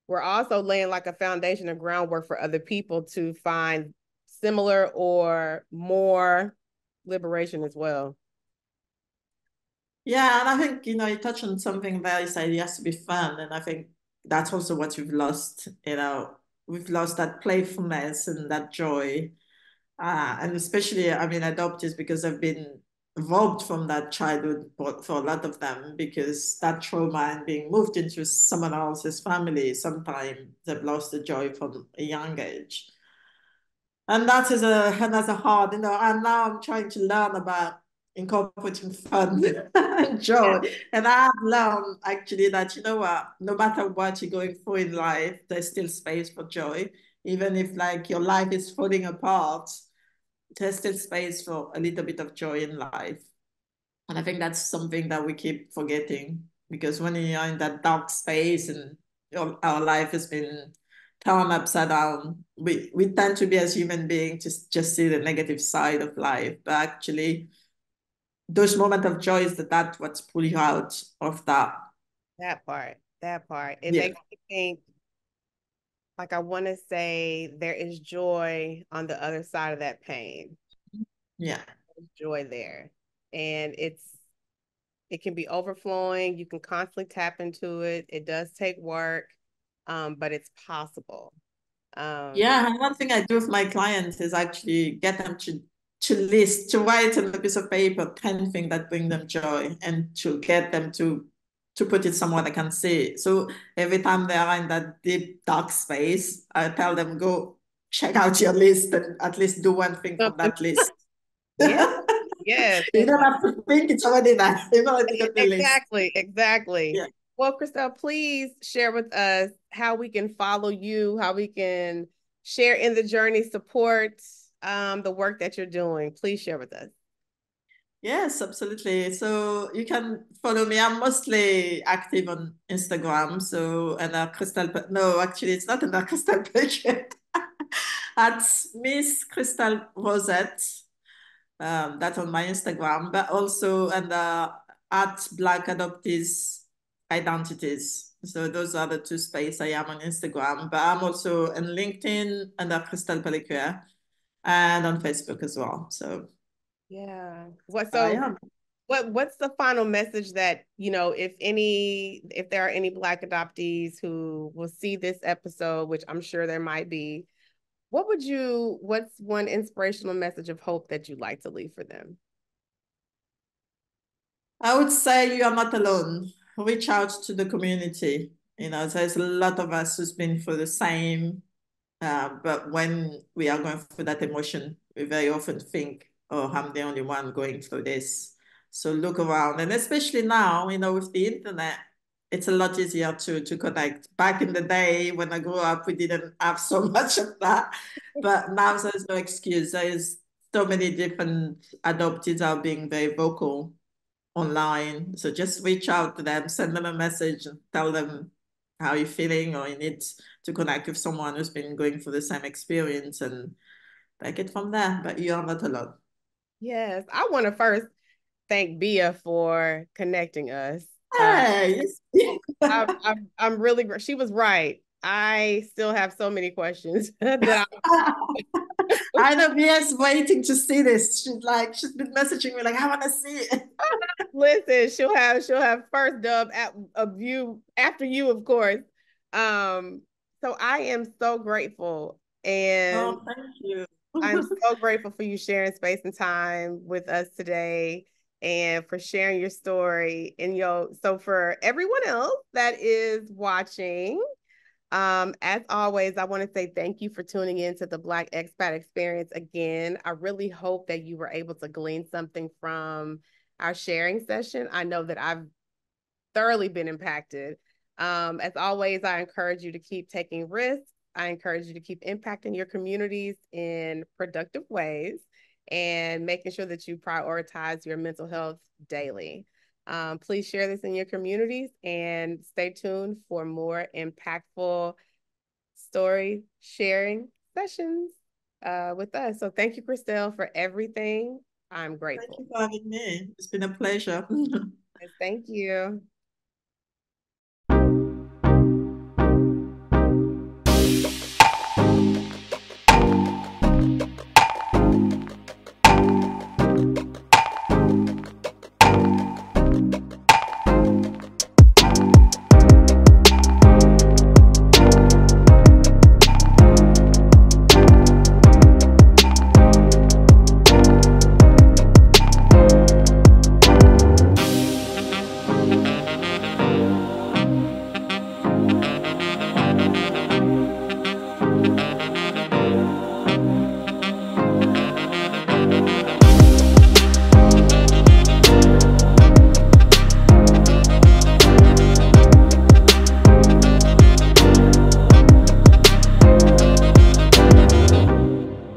we're also laying like a foundation and groundwork for other people to find similar or more liberation as well. Yeah, and I think, you touch on something there. You said it has to be fun. And I think that's also what we've lost, we've lost that playfulness and that joy. And especially, I mean, adoptees, because I've been robbed from that childhood for a lot of them, because that trauma and being moved into someone else's family, sometimes they've lost the joy from a young age. And that's a hard, and now I'm trying to learn about incorporating fun and joy. And I've learned actually that, what, no matter what you're going through in life, there's still space for joy. Even if like your life is falling apart, there's still space for a little bit of joy in life. And I think that's something that we keep forgetting, because when you're in that dark space and our life has been turned upside down, we tend to be, as human beings, just see the negative side of life. But actually, those moments of joy is that's what's pull you out of that. That part. It Yeah. makes me think, like, I want to say there is joy on the other side of that pain. Yeah. There's joy there. And It can be overflowing. You can constantly tap into it. It does take work, but it's possible. Yeah, and one thing I do with my clients is actually get them to write on a piece of paper 10 things that bring them joy and to get them to put it somewhere they can see. So every time they are in that deep dark space, I tell them go check out your list and at least do one thing from Something. that list. Yeah. Yes. You don't have to think it's already there. You've already got the list. Exactly. Exactly. Yeah. Well, Christelle, please share with us how we can follow you, how we can share in the journey, support the work that you're doing. Please share with us. Yes, absolutely. So you can follow me. I'm mostly active on Instagram. So, and no, actually, it's not under Christelle Pellecuer. At Miss Christelle Rosette. That's on my Instagram, but also under at Black Adoptees Identities. So those are the two spaces I am on Instagram, but I'm also on LinkedIn under Christelle Pellecuer and on Facebook as well. So Yeah. What I so am. what's the final message that, if there are any Black adoptees who will see this episode, which I'm sure there might be, what's one inspirational message of hope that you'd like to leave for them? I would say you are not alone. Reach out to the community. There's a lot of us who's been through the same, but when we are going through that emotion, we very often think, oh, I'm the only one going through this. So look around. And especially now, with the internet, it's a lot easier to connect. Back in the day when I grew up, we didn't have so much of that. But now there's no excuse. There's so many different adoptees are being very vocal online. So just reach out to them, send them a message and tell them how you're feeling or you need to connect with someone who's been going through the same experience and take it from there. But you are not alone. Yes, I want to first thank Bia for connecting us. Hey, I'm really, she was right. I still have so many questions that I know Mia's waiting to see this. She's been messaging me like, I want to see it. listen, she'll have first dub of you after you, of course. So I am so grateful, and Oh, thank you. I'm so grateful for you sharing space and time with us today and for sharing your story. And so for everyone else that is watching, as always, I want to say thank you for tuning in to the Black Expat Experience again. I really hope that you were able to glean something from our sharing session. I know that I've thoroughly been impacted. As always, I encourage you to keep taking risks. I encourage you to keep impacting your communities in productive ways and making sure that you prioritize your mental health daily. Please share this in your communities and stay tuned for more impactful story sharing sessions with us. So thank you, Christelle, for everything. I'm Thank grateful. you for having me. It's been a pleasure. Yes, thank you.